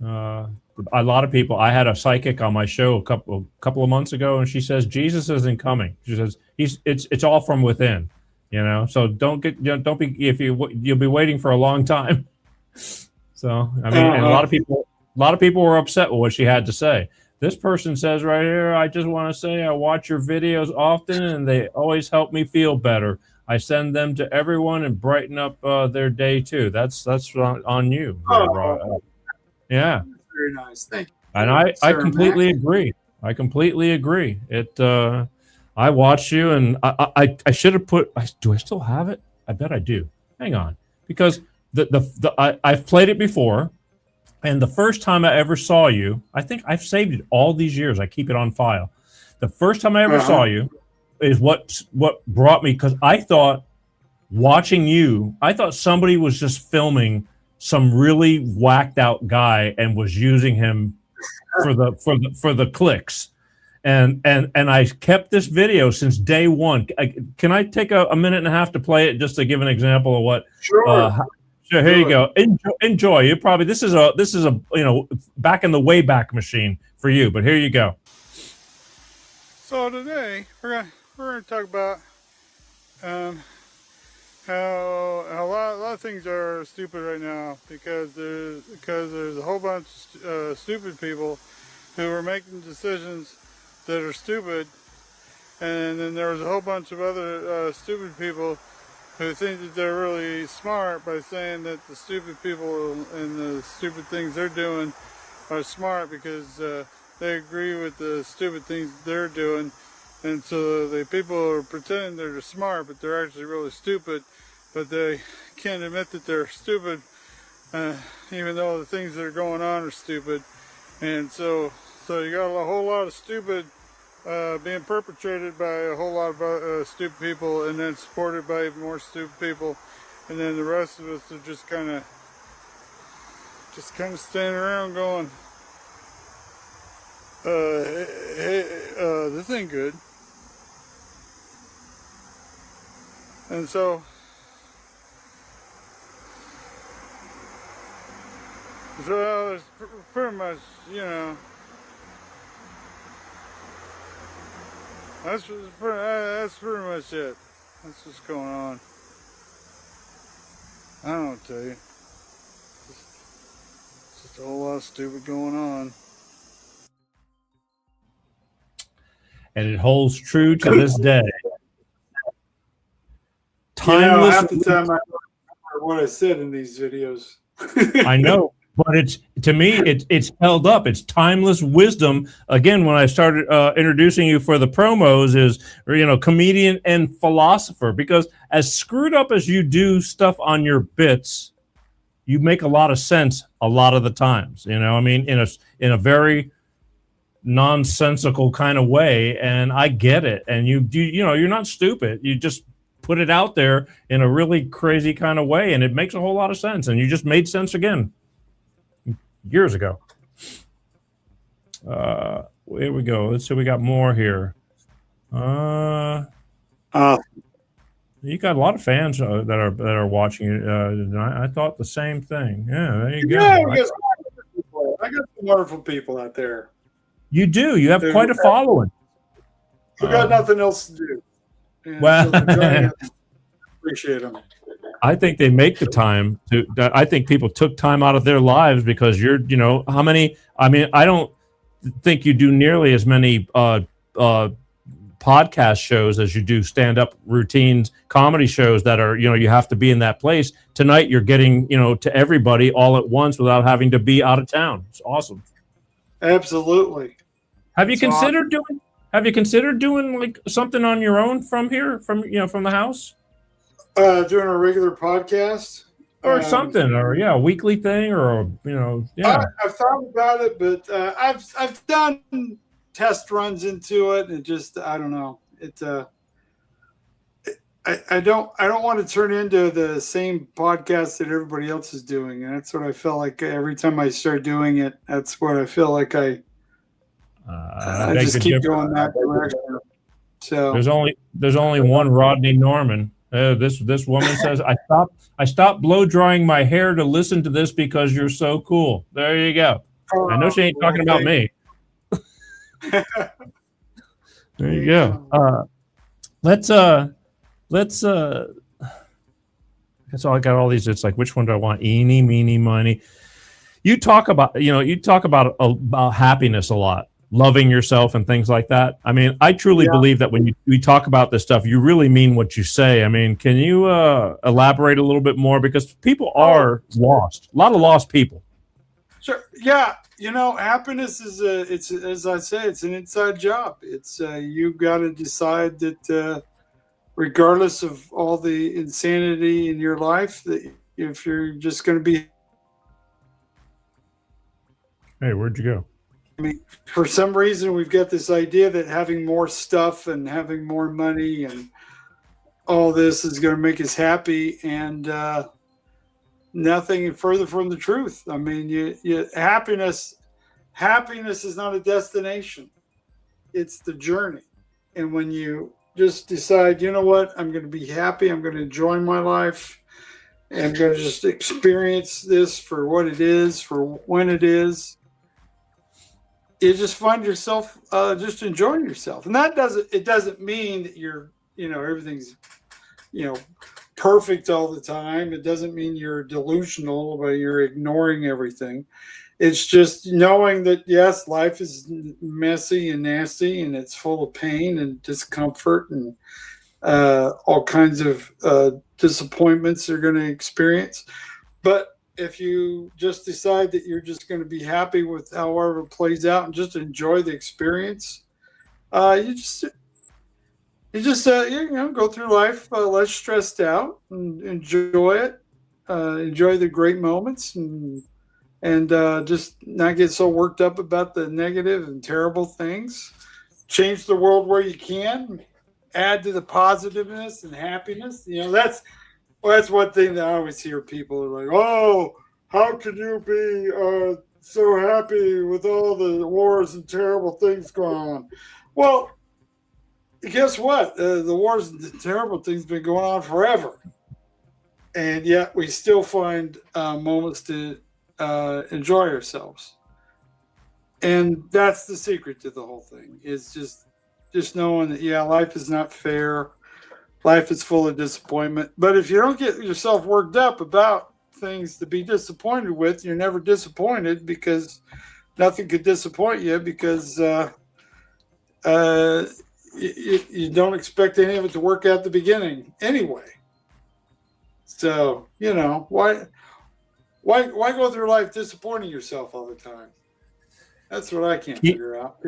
A lot of people. I had a psychic on my show a couple of months ago, and she says Jesus isn't coming. She says it's all from within, So don't be you'll be waiting for a long time. So I mean, and a lot of people were upset with what she had to say. This person says right here, I just want to say I watch your videos often, and they always help me feel better. I send them to everyone and brighten up their day too. That's on you. Yeah. Very nice. Thank you. And I completely agree. I completely agree. I watched you, and I should have put. Do I still have it? I bet I do. Hang on, because I've played it before, and the first time I ever saw you, I think I've saved it all these years. I keep it on file. The first time I ever saw you is what brought me, because I thought watching you, I thought somebody was just filming some really whacked out guy and was using him for the clicks, and I kept this video since day one. Can I take a minute and a half to play it just to give an example of what? Sure. Sure. Here you go. Enjoy. You probably this is a back in the Wayback Machine for you, but here you go. So today we're gonna talk about how a lot of things are stupid right now because there's a whole bunch of stupid people who are making decisions that are stupid, and then there's a whole bunch of other stupid people who think that they're really smart by saying that the stupid people and the stupid things they're doing are smart because they agree with the stupid things they're doing. And so the people are pretending they're smart, but they're actually really stupid. But they can't admit that they're stupid, even though the things that are going on are stupid. And so you got a whole lot of stupid being perpetrated by a whole lot of stupid people, and then supported by even more stupid people. And then the rest of us are just kind of standing around going, this ain't good. And so there's pretty much, that's pretty much it. That's what's going on. I don't know what to tell you. It's just a whole lot of stupid going on. And it holds true to this day. Timeless. Half the time I don't remember what I said in these videos. I know, but to me it's held up. It's timeless wisdom. Again, when I started introducing you for the promos, is comedian and philosopher, because as screwed up as you do stuff on your bits, you make a lot of sense a lot of the times. In a very nonsensical kind of way, and I get it. And you're not stupid. You just put it out there in a really crazy kind of way, and it makes a whole lot of sense. And you just made sense again years ago. Here we go. Let's see. We got more here. You got a lot of fans that are watching it. I thought the same thing. Yeah, there you go. Yeah, I got some wonderful people out there. You do. You have quite a following. We got nothing else to do. And well, so appreciate them. I think they make the time to. I think people took time out of their lives because how many? I mean, I don't think you do nearly as many podcast shows as you do stand-up routines, comedy shows that are, you have to be in that place. Tonight you're getting, to everybody all at once without having to be out of town. It's awesome. Absolutely. Have you considered doing like something on your own from here, from the house? Doing a regular podcast or something, or a weekly thing, or I've thought about it, but I've done test runs into it, and just I don't know. I don't want to turn into the same podcast that everybody else is doing, and that's what I felt like every time I start doing it. That's what I feel like I just keep going that direction. So there's only one Rodney Norman. This woman says, I stopped blow drying my hair to listen to this because you're so cool. There you go. I know she ain't talking about me. There you go. Let's so I got all these. It's like, which one do I want? Eeny, meeny, miny. You talk about happiness a lot, loving yourself and things like that. I mean, I truly believe that when we talk about this stuff, you really mean what you say. I mean, can you elaborate a little bit more? Because people are lost. A lot of lost people. Sure. Yeah. Happiness is it's as I say, it's an inside job. It's you've got to decide that regardless of all the insanity in your life, that if you're just going to be. Hey, where'd you go? I mean, for some reason, we've got this idea that having more stuff and having more money and all this is going to make us happy, and nothing further from the truth. I mean, happiness is not a destination; it's the journey. And when you just decide, you know what, I'm going to be happy, I'm going to enjoy my life, and I'm going to just experience this for what it is, for when it is. You just find yourself just enjoying yourself, and that doesn't mean that you're everything's perfect all the time. It doesn't mean you're delusional or you're ignoring everything. It's just knowing that yes, life is messy and nasty, and it's full of pain and discomfort and all kinds of disappointments they're going to experience. But if you just decide that you're just going to be happy with however it plays out and just enjoy the experience, you go through life less stressed out and enjoy it, enjoy the great moments, and just not get so worked up about the negative and terrible things. Change the world where you can, add to the positiveness and happiness. That's one thing that I always hear people are like, oh, how can you be so happy with all the wars and terrible things going on? Well, guess what? The wars and the terrible things have been going on forever. And yet we still find moments to enjoy ourselves. And that's the secret to the whole thing, is just knowing that, life is not fair. Life is full of disappointment. But if you don't get yourself worked up about things to be disappointed with, you're never disappointed, because nothing could disappoint you, because you don't expect any of it to work out at the beginning anyway. So, why go through life disappointing yourself all the time? That's what I can't figure out.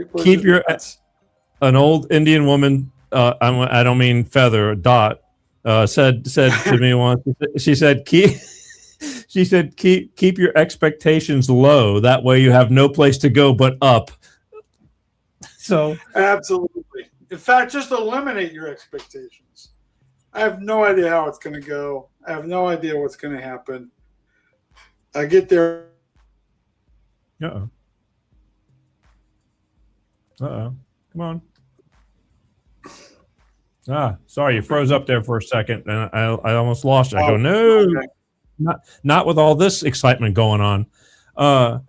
An old Indian woman, I don't mean feather, Dot, said to me once. She said, keep your expectations low. That way you have no place to go but up. So absolutely. In fact, just eliminate your expectations. I have no idea how it's going to go. I have no idea what's going to happen. I get there. Uh-oh. Come on. Sorry, you froze up there for a second, and I almost lost you. I go, no, okay. Not with all this excitement going on. I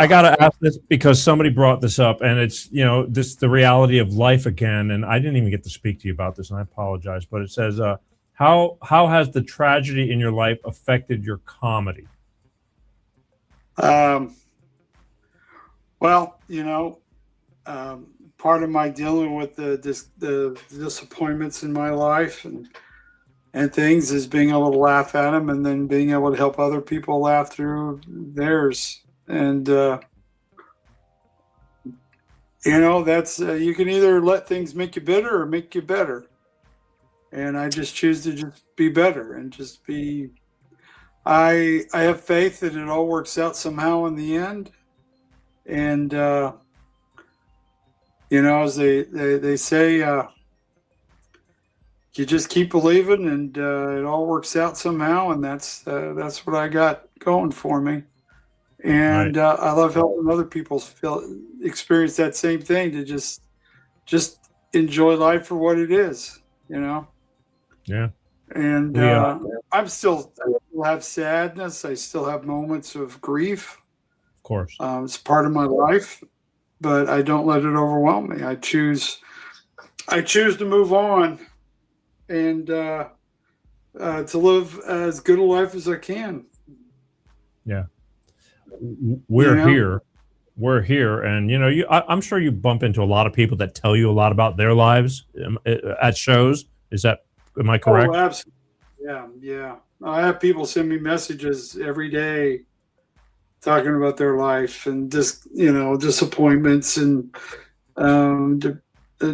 got to ask this because somebody brought this up, and it's the reality of life again. And I didn't even get to speak to you about this, and I apologize. But it says, how has the tragedy in your life affected your comedy? Well, Well, part of my dealing with the disappointments in my life and things is being able to laugh at them, and then being able to help other people laugh through theirs. And that's you can either let things make you bitter or make you better. And I just choose to just be better and just be. I have faith that it all works out somehow in the end. And as they say, you just keep believing, and it all works out somehow. And that's what I got going for me. And Right. I love helping other people experience that same thing, to just enjoy life for what it is, Yeah. And Yeah. I still have sadness. I still have moments of grief. Of course. It's part of my life, but I don't let it overwhelm me. I choose to move on and to live as good a life as I can. Yeah. We're You know? here. We're here. And, I'm sure you bump into a lot of people that tell you a lot about their lives at shows. Am I correct? Oh, absolutely. Yeah. I have people send me messages every day talking about their life and just, disappointments and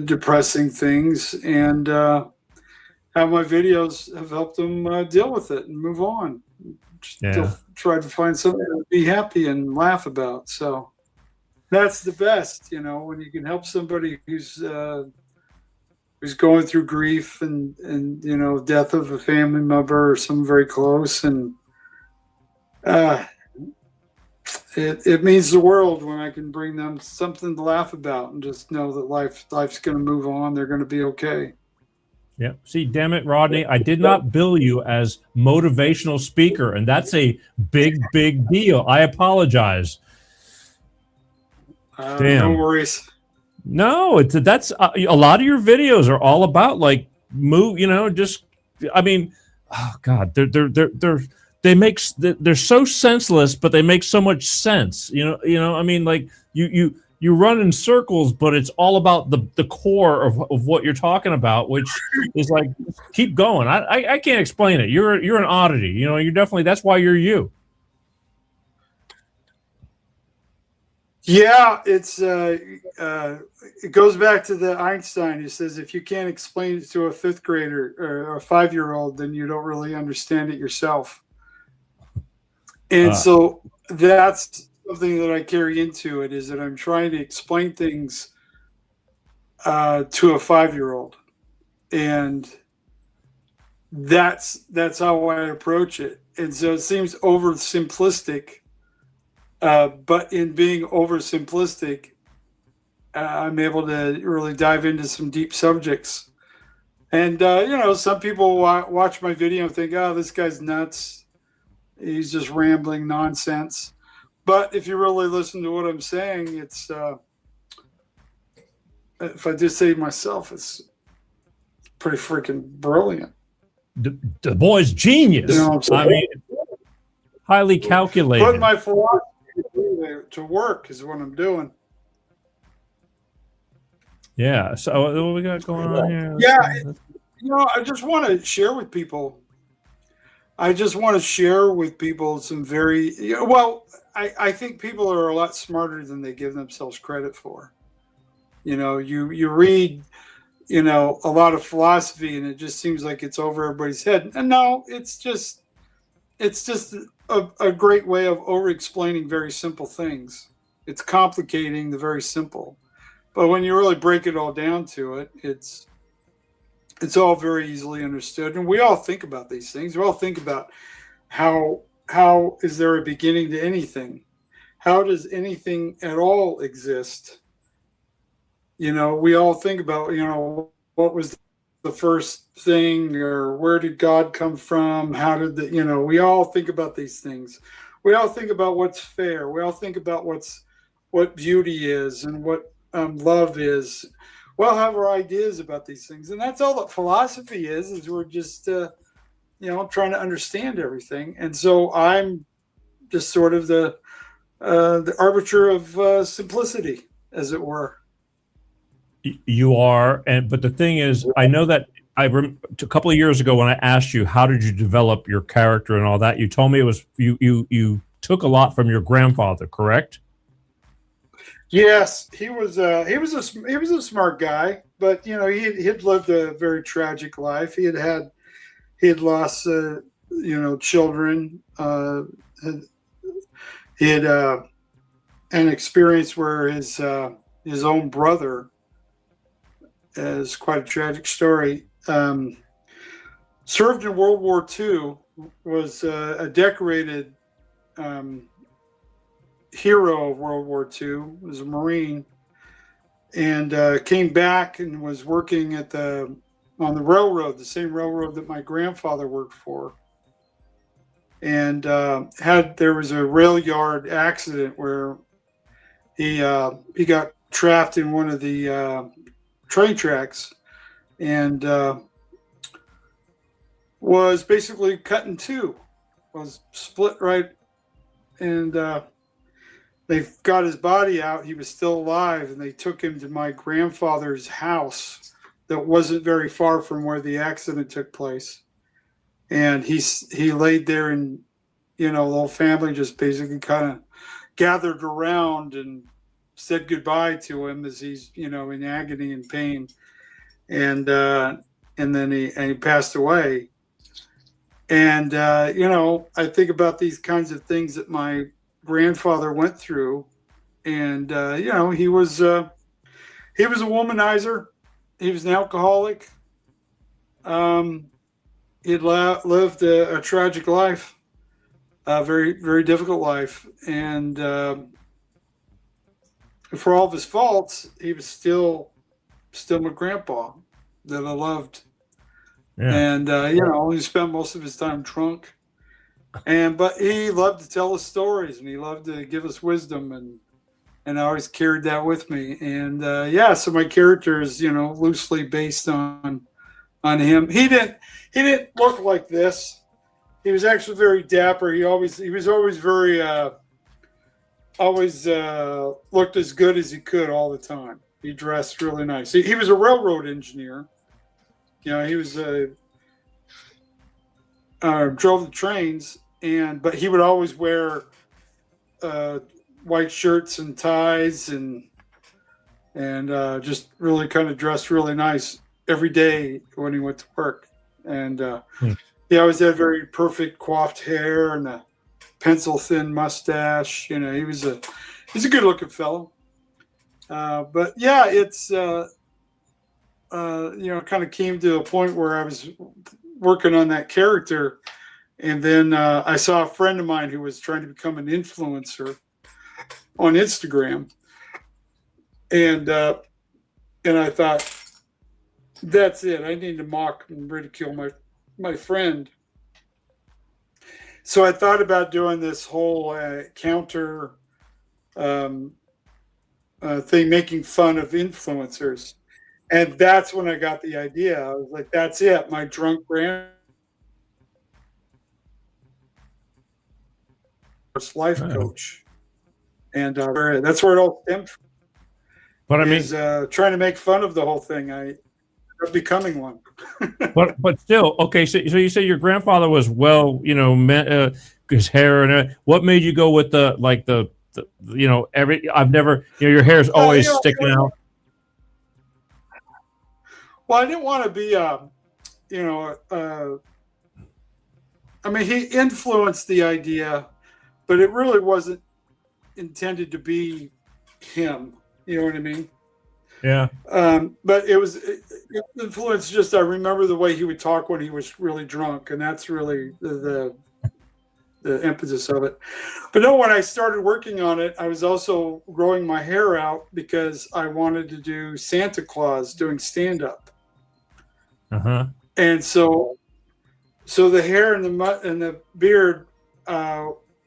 depressing things, and how my videos have helped them deal with it and move on. Still try to find something to be happy and laugh about. So that's the best, when you can help somebody who's going through grief and death of a family member or someone very close, and it means the world when I can bring them something to laugh about and just know that life's going to move on. They're going to be okay. Yeah. See, damn it, Rodney, I did not bill you as motivational speaker, and that's a big, big deal. I apologize. No worries. No, that's a lot of your videos are all about like oh God, they're so senseless, but they make so much sense. Like you run in circles, but it's all about the core of what you're talking about, which is like, keep going. I can't explain it. You're an oddity. You're definitely, that's why you're you. Yeah, it goes back to the Einstein. He says, if you can't explain it to a fifth grader or a 5-year-old, then you don't really understand it yourself. And so that's something that I carry into it, is that I'm trying to explain things to a 5-year-old, and that's how I approach it. And so it seems oversimplistic. But in being oversimplistic, I'm able to really dive into some deep subjects. And, some people watch my video and think, oh, this guy's nuts. He's just rambling nonsense. But if you really listen to what I'm saying, it's, if I just say myself, it's pretty freaking brilliant. The boy's genius. I mean, highly calculated. Put my philosophy to work is what I'm doing. Yeah. So what we got going on here? Yeah. I just want to share with people. Some very, I think people are a lot smarter than they give themselves credit for. You read, a lot of philosophy, and it just seems like it's over everybody's head. And no, it's just a great way of over-explaining very simple things. It's complicating the very simple. But when you really break it all down to it, it's all very easily understood. And we all think about these things. We all think about how is there a beginning to anything? How does anything at all exist? We all think about, what was the first thing, or where did God come from? How did we all think about these things. We all think about what's fair. We all think about what beauty is and what love is. We all have our ideas about these things. And that's all that philosophy is we're just, trying to understand everything. And so I'm just sort of the the arbiter of simplicity, as it were. You are, but the thing is, I know that a couple of years ago when I asked you how did you develop your character and all that, you told me it was you took a lot from your grandfather, correct? Yes, he was a smart guy, but he'd lived a very tragic life. He had lost children. He had an experience where his own brother, is quite a tragic story. Served in World War II, was a decorated hero of World War II, was a Marine, and came back and was working on the railroad, the same railroad that my grandfather worked for. And there was a rail yard accident where he got trapped in one of the train tracks and was basically cut in two, was split right, and they got his body out. He was still alive, and they took him to my grandfather's house that wasn't very far from where the accident took place. And he laid there, and the whole family just basically kind of gathered around and said goodbye to him as he's in agony and pain, and then he passed away. And I think about these kinds of things that my grandfather went through, and he was a womanizer. He was an alcoholic. He'd lived a tragic life, a very, very difficult life, and for all of his faults, he was still my grandpa that I loved. Yeah. And he spent most of his time drunk, but he loved to tell us stories, and he loved to give us wisdom, and I always carried that with me. And so my character is loosely based on him. He didn't look like this. He was actually very dapper. He was always very looked as good as he could all the time. He dressed really nice. He was a railroad engineer. He was drove the trains, but he would always wear white shirts and ties and just really kind of dressed really nice every day when he went to work. And he always had very perfect coiffed hair and a pencil thin mustache. He's a good looking fellow. But yeah, it's kind of came to a point where I was working on that character, and then I saw a friend of mine who was trying to become an influencer on Instagram, and I thought, that's it. I need to mock and ridicule my friend. So I thought about doing this whole counter thing, making fun of influencers. And that's when I got the idea. I was like, that's it. My drunk grand life coach. And that's where it all stemmed from. But I mean, trying to make fun of the whole thing. I ended up becoming one. but still, okay. So you say your grandfather was his hair and what made you go with I've never, your hair's always sticking out. Well, I didn't want to be, he influenced the idea, but it really wasn't intended to be him. You know what I mean? Yeah. But it influenced just, I remember the way he would talk when he was really drunk, and that's really the emphasis of it. But no, when I started working on it, I was also growing my hair out because I wanted to do Santa Claus doing stand-up. Uh-huh. And so the hair and the beard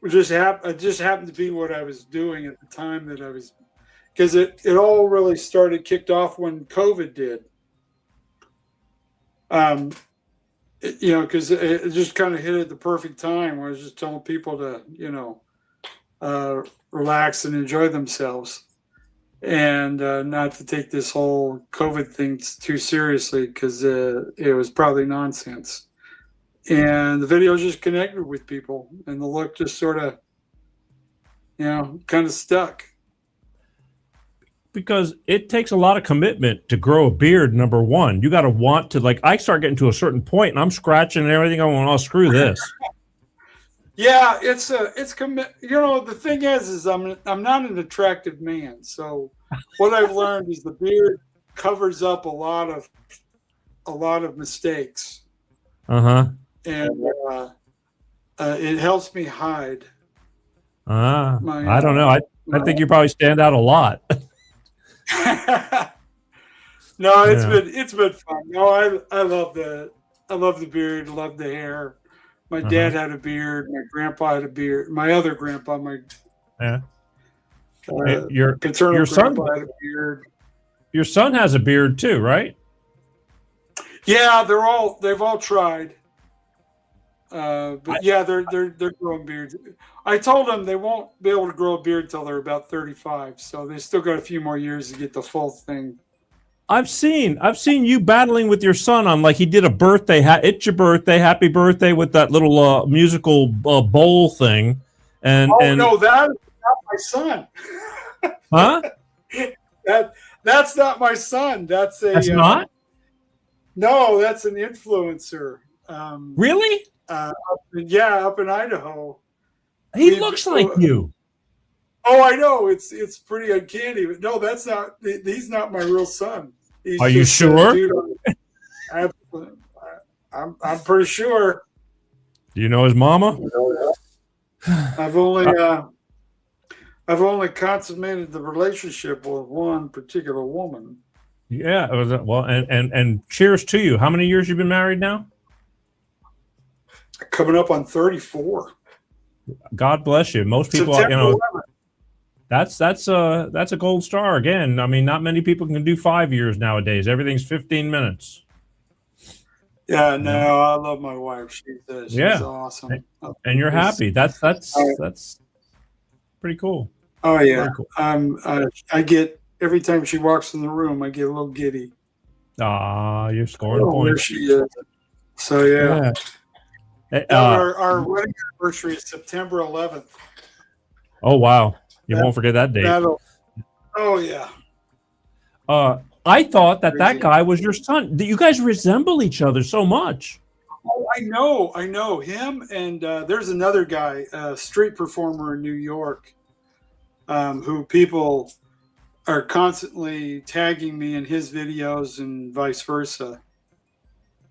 just happened to be what I was doing at the time that I was, because it all really kicked off when COVID did. Because it just kind of hit at the perfect time where I was just telling people to, relax and enjoy themselves, and not to take this whole COVID thing too seriously, because it was probably nonsense. And the video just connected with people, and the look just sort of, kind of stuck. Because it takes a lot of commitment to grow a beard. Number one, you got to want to, like, I start getting to a certain point and I'm scratching and everything. I want, screw this. Yeah, it's the thing is I'm not an attractive man. So what I've learned is the beard covers up a lot of mistakes. Uh-huh. And it helps me hide. I don't know. I think you probably stand out a lot. No, it's been fun. No, I love the beard, love the hair. My dad had a beard. My grandpa had a beard. My other grandpa, your son grandpa had a beard. Your son has a beard too, right? Yeah, they've all tried. But yeah, they're growing beards. I told them they won't be able to grow a beard until they're about 35, so they still got a few more years to get the full thing. I've seen you battling with your son on, like, he did a birthday it's your birthday, happy birthday, with that little musical bowl thing. And no, that is not my son. Huh? That's not my son. That's not? No, that's an influencer. Really? Up in Idaho. He looks like you. Oh, I know. It's pretty uncanny. But no, that's not. He's not my real son. Are you sure? I'm pretty sure. Do you know his mama? I've only consummated the relationship with one particular woman. Yeah. Well, and cheers to you. How many years you been married now? Coming up on 34. God bless you. Most people, September 11th. that's a gold star again. I mean, not many people can do 5 years nowadays. Everything's 15 minutes. Yeah, no, I love my wife. She's awesome. And you're happy. That's pretty cool. Oh yeah. Cool. I get, every time she walks in the room, I get a little giddy. You're scoring points. There she is. So yeah. Our wedding anniversary is September 11th. Oh wow. You won't forget that date. Oh yeah. I thought that guy was your son. You guys resemble each other so much. Oh, I know him, and there's another guy, a street performer in New York, who people are constantly tagging me in his videos and vice versa,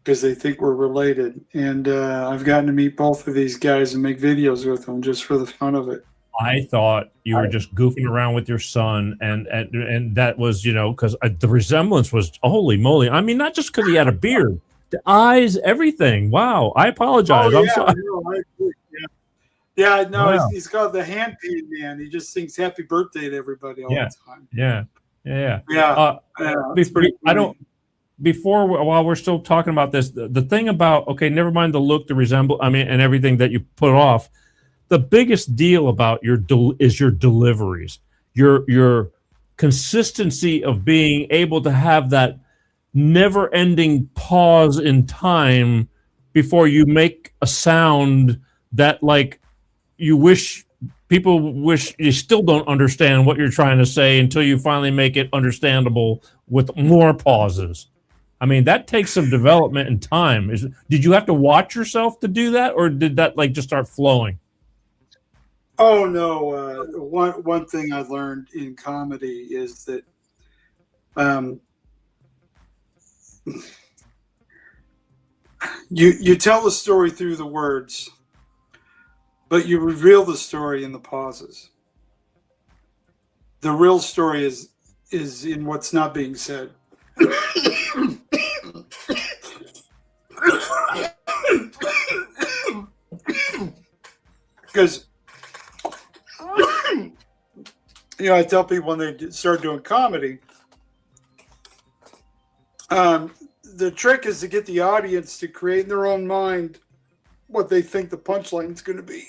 because they think we're related. And I've gotten to meet both of these guys and make videos with them just for the fun of it. I thought you were just goofing around with your son, and that was, because the resemblance was, holy moly. I mean, not just because he had a beard, the eyes, everything. Wow. I apologize. I'm sorry. Wow. He's got the hand pain, man. He just sings happy birthday to everybody all the time. Yeah. While we're still talking about this, the thing about, okay, never mind the look, the resemble, and everything that you put off. The biggest deal about is your deliveries, your consistency of being able to have that never-ending pause in time before you make a sound that, like, people wish you still don't understand what you're trying to say until you finally make it understandable with more pauses. I mean, that takes some development and time. Did you have to watch yourself to do that, or did that just start flowing? Oh no! One thing I learned in comedy is that you tell the story through the words, but you reveal the story in the pauses. The real story is in what's not being said. Because I tell people when they start doing comedy, the trick is to get the audience to create in their own mind what they think the punchline is going to be.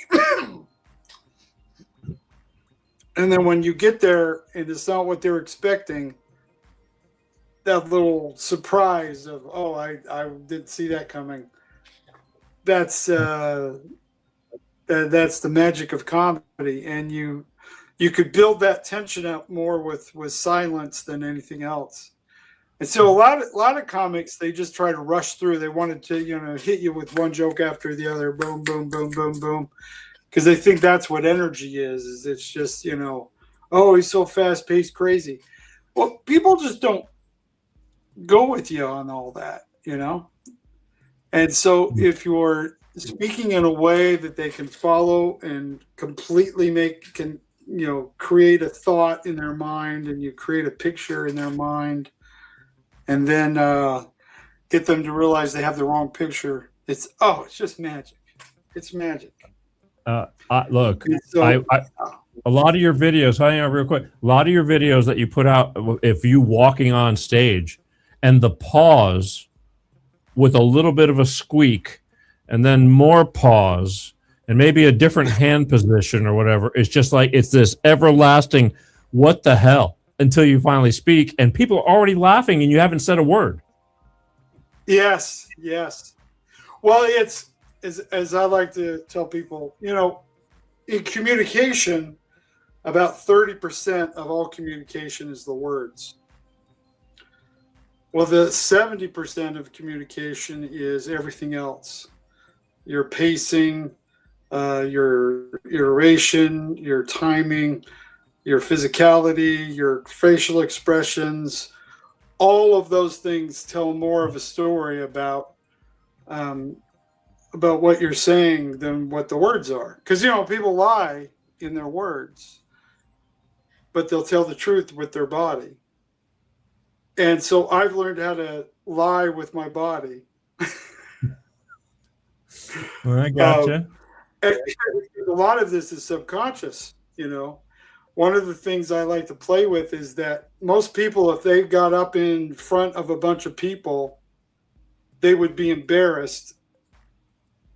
And then when you get there and it's not what they're expecting, that little surprise of, oh, I didn't see that coming. That's the magic of comedy. And you could build that tension up more with silence than anything else. And so a lot of comics, they just try to rush through. They wanted to, hit you with one joke after the other, boom, boom, boom, boom, boom. Because they think that's what energy is it's just, oh, he's so fast-paced, crazy. Well, people just don't go with you on all that, And so if you're speaking in a way that they can follow and completely create a thought in their mind, and you create a picture in their mind, and then get them to realize they have the wrong picture, it's just magic. It's magic. Look, so, a lot of your videos, hang on real quick, a lot of your videos that you put out, if you walking on stage and the pause with a little bit of a squeak and then more pause and maybe a different hand position or whatever, it's just like, it's this everlasting, what the hell, until you finally speak and people are already laughing and you haven't said a word. Yes. Well, it's, as I like to tell people, in communication, about 30% of all communication is the words. Well, the 70% of communication is everything else. Your pacing, your iteration, your timing, your physicality, your facial expressions. All of those things tell more of a story about what you're saying than what the words are. Because, people lie in their words, but they'll tell the truth with their body. And so I've learned how to lie with my body. Well, I gotcha. A lot of this is subconscious, One of the things I like to play with is that most people, if they got up in front of a bunch of people, they would be embarrassed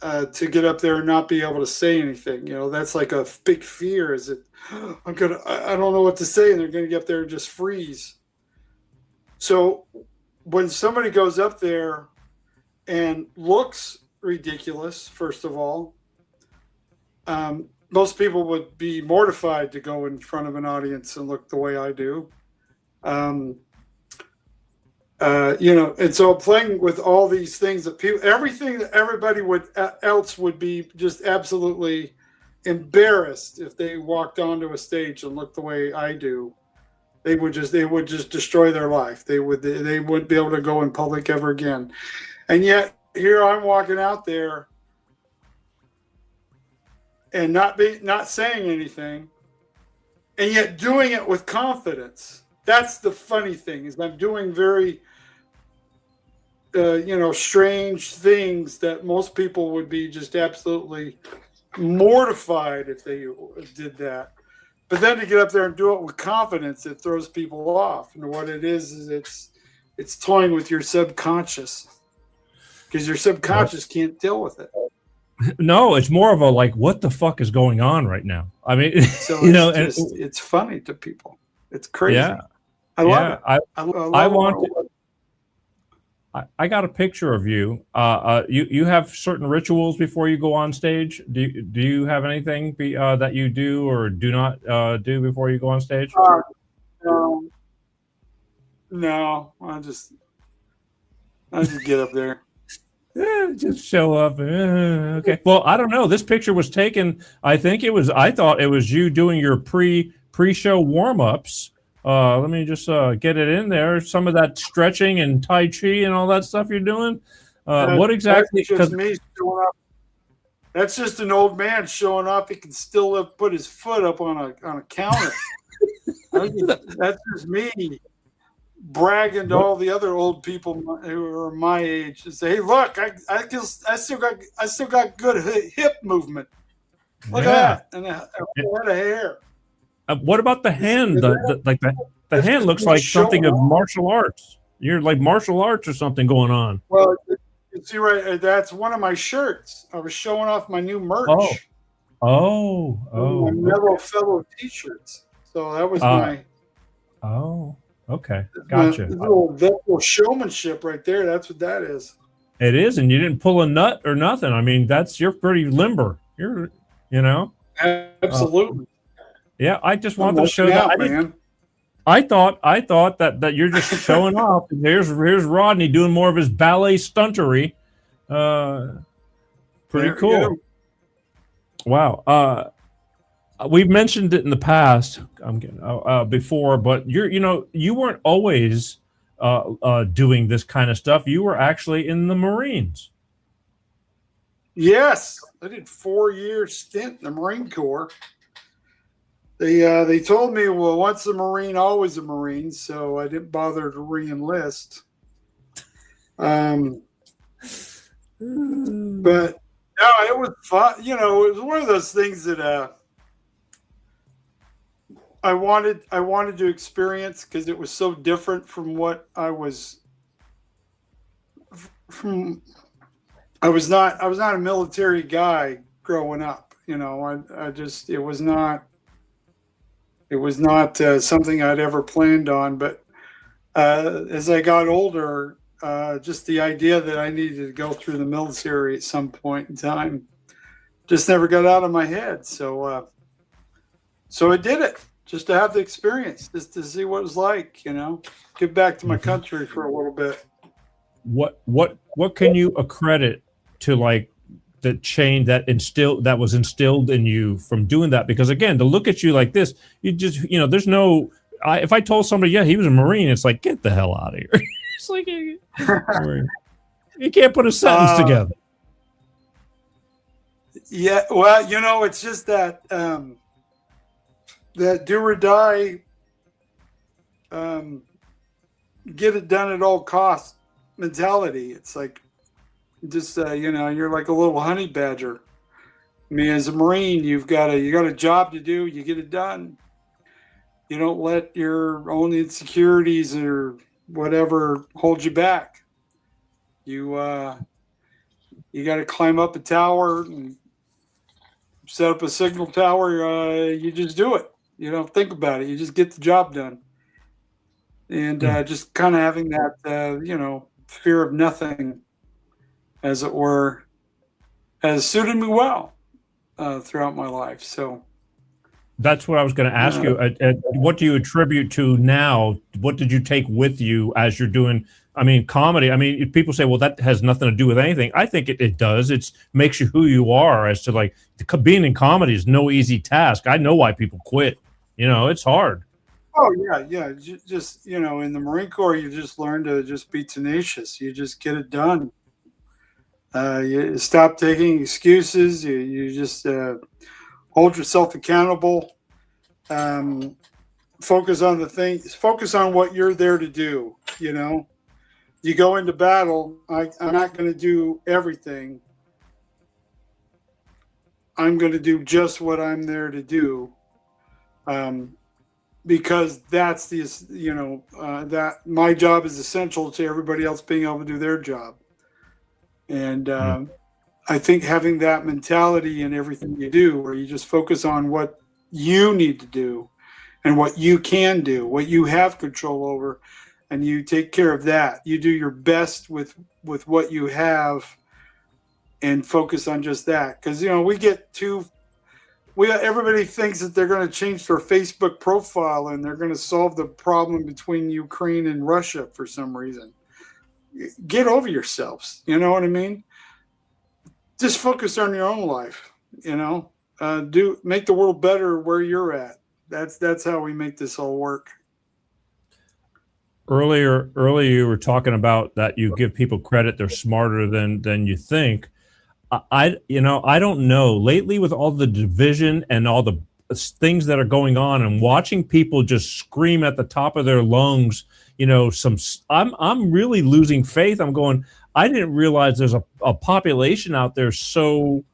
to get up there and not be able to say anything. That's like a big fear, is it, I don't know what to say, and they're going to get up there and just freeze. So when somebody goes up there and looks ridiculous, first of all, most people would be mortified to go in front of an audience and look the way I do. And so playing with all these things that everything that everybody else would be just absolutely embarrassed if they walked onto a stage and looked the way I do. They would just destroy their life. They wouldn't be able to go in public ever again. And yet here I'm walking out there and not saying anything, and yet doing it with confidence. That's the funny thing, is I'm doing very strange things that most people would be just absolutely mortified if they did that. But then to get up there and do it with confidence, it throws people off. And what it is it's toying with your subconscious, because your subconscious can't deal with it. No, it's more of a like, what the fuck is going on right now? I mean, so it's funny to people. It's crazy. Yeah, I love it. I got a picture of you. You have certain rituals before you go on stage. Do you have anything that you do or do not do before you go on stage? No, I just get up there. Just show up. Okay. Well, I don't know. This picture was taken. I thought it was you doing your pre-show warm-ups. Let me just get it in there. Some of that stretching and Tai Chi and all that stuff you're doing. What exactly? That's just me showing up. That's just an old man showing up. He can still put his foot up on a counter. That's just me bragging to all the other old people who are my age and say, "Hey, look, I still got good hip movement. Look at that, and a head of hair." What about the hand? The hand looks like something of martial arts. You're like martial arts or something going on. Well, you see, right? That's one of my shirts. I was showing off my new merch. Oh. My Mellow Fellow T-shirts. So that was my Oh, okay, gotcha. little showmanship right there. That's what that is. It is, and you didn't pull a nut or nothing. I mean, you're pretty limber. You're, Absolutely. Yeah, I just wanted to show that. Man. I thought that you're just showing off. Here's Rodney doing more of his ballet stuntery. Pretty cool. Wow. We've mentioned it in the past. Before, but you weren't always doing this kind of stuff. You were actually in the Marines. Yes, I did 4-year stint in the Marine Corps. They told me, well, once a Marine, always a Marine, so I didn't bother to re-enlist. But no, it was fun. It was one of those things that I wanted to experience because it was so different from what I was from. I was not a military guy growing up. It was not something I'd ever planned on. But as I got older, just the idea that I needed to go through the military at some point in time just never got out of my head. So I did it just to have the experience, just to see what it was like, give back to my country for a little bit. What can you accredit to, like, the change that was instilled in you from doing that? Because again, to look at you like this, you just, there's no, if I told somebody, yeah, he was a Marine, it's like, get the hell out of here. It's like, you can't put a sentence together. Yeah. Well, it's just that, that do or die, get it done at all costs mentality. It's like, just you're like a little honey badger. I mean, as a Marine, you got a job to do. You get it done. You don't let your own insecurities or whatever hold you back. You got to climb up a tower and set up a signal tower. You just do it. You don't think about it. You just get the job done. And just kind of having that, fear of nothing, as it were, has suited me well throughout my life. So that's what I was going to ask you. What do you attribute to now? What did you take with you as you're doing, comedy? People say, well, that has nothing to do with anything. I think it does. It makes you who you are. As to, like, being in comedy is no easy task. I know why people quit. It's hard. Oh, yeah. Just, in the Marine Corps, you just learn to just be tenacious. You just get it done. You stop taking excuses. You just hold yourself accountable. Focus on the things. Focus on what you're there to do. You go into battle. I'm not going to do everything. I'm going to do just what I'm there to do. Because that's that my job is essential to everybody else being able to do their job. And I think having that mentality in everything you do, where you just focus on what you need to do and what you can do, what you have control over, and you take care of that. You do your best with what you have and focus on just that. Because, everybody thinks that they're going to change their Facebook profile and they're going to solve the problem between Ukraine and Russia for some reason. Get over yourselves. You know what I mean? Just focus on your own life. Make the world better where you're at. That's how we make this all work. Earlier you were talking about that you give people credit, they're smarter than you think. I don't know. Lately, with all the division and all the things that are going on, and watching people just scream at the top of their lungs, I'm really losing faith. I'm going, I didn't realize there's a population out there so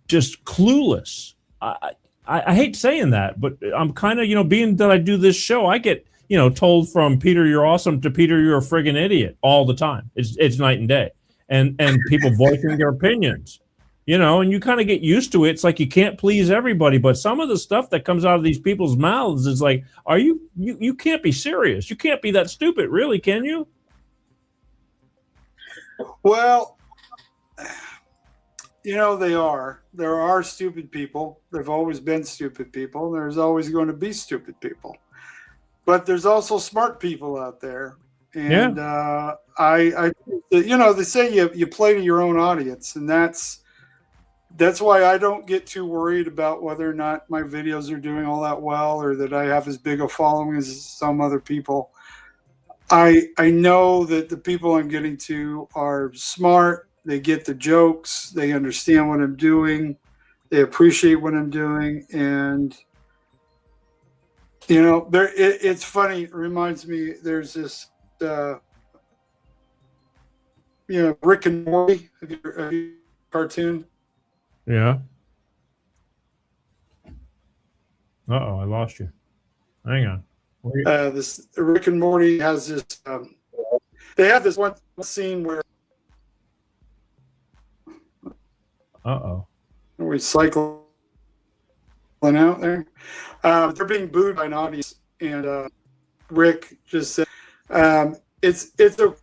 just clueless. I hate saying that, but I'm kind of, being that I do this show, I get, told from Peter, you're awesome, to Peter, you're a friggin' idiot all the time. It's night and day. And people voicing their opinions. you know, and you kind of get used to it. It's like you can't please everybody, but some of the stuff that comes out of these people's mouths is like, you can't be serious. You can't be that stupid, really, can you? Well, you know, there are stupid people. There've always been stupid people. There's always going to be stupid people, but there's also smart people out there. And I you know, they say you play to your own audience, and that's why I don't get too worried about whether or not my videos are doing all that well, or that I have as big a following as some other people. I know that the people I'm getting to are smart. They get the jokes. They understand what I'm doing. They appreciate what I'm doing. And, you know, it's funny. It reminds me, there's this, you know, Rick and Morty cartoon. Yeah. Uh-oh, I lost you. Hang on. This Rick and Morty has this. They have this one scene where. We cycling out there. They're being booed by an audience, and Rick just said, "It's a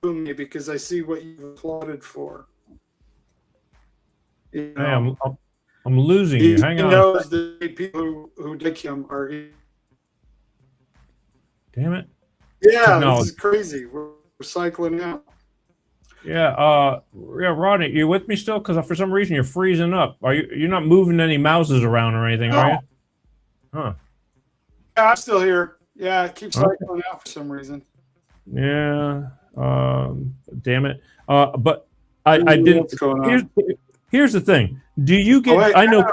me because I see what you've applauded for." You know, hey, I'm losing you. Hang on. He knows the people who dig him are. Damn it. Yeah, this is crazy. We're cycling out. Yeah, Rodney, you with me still? Because for some reason you're freezing up. You're not moving any mouses around or anything, are you? Huh. Yeah, I'm still here. Yeah, it keeps cycling out for some reason. Yeah. Damn it. But I didn't. What's going on? Here's the thing. Do you get? I know.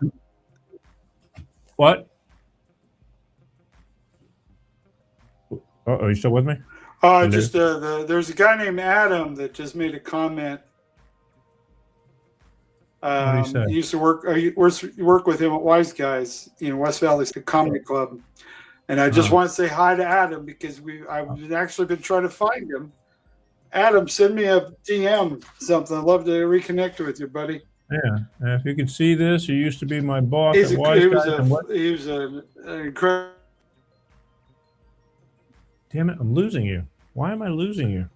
What? Oh, you still with me? Just there's a guy named Adam that just made a comment. What did he say? He used to work. You work with him at Wise Guys in West Valley Comedy Club, and I just want to say hi to Adam because I've actually been trying to find him. Adam, send me a DM something. I'd love to reconnect with you, buddy. Yeah, if you can see this, he used to be my boss at Wise Guys. He was an incredible. Damn it, I'm losing you. Why am I losing you?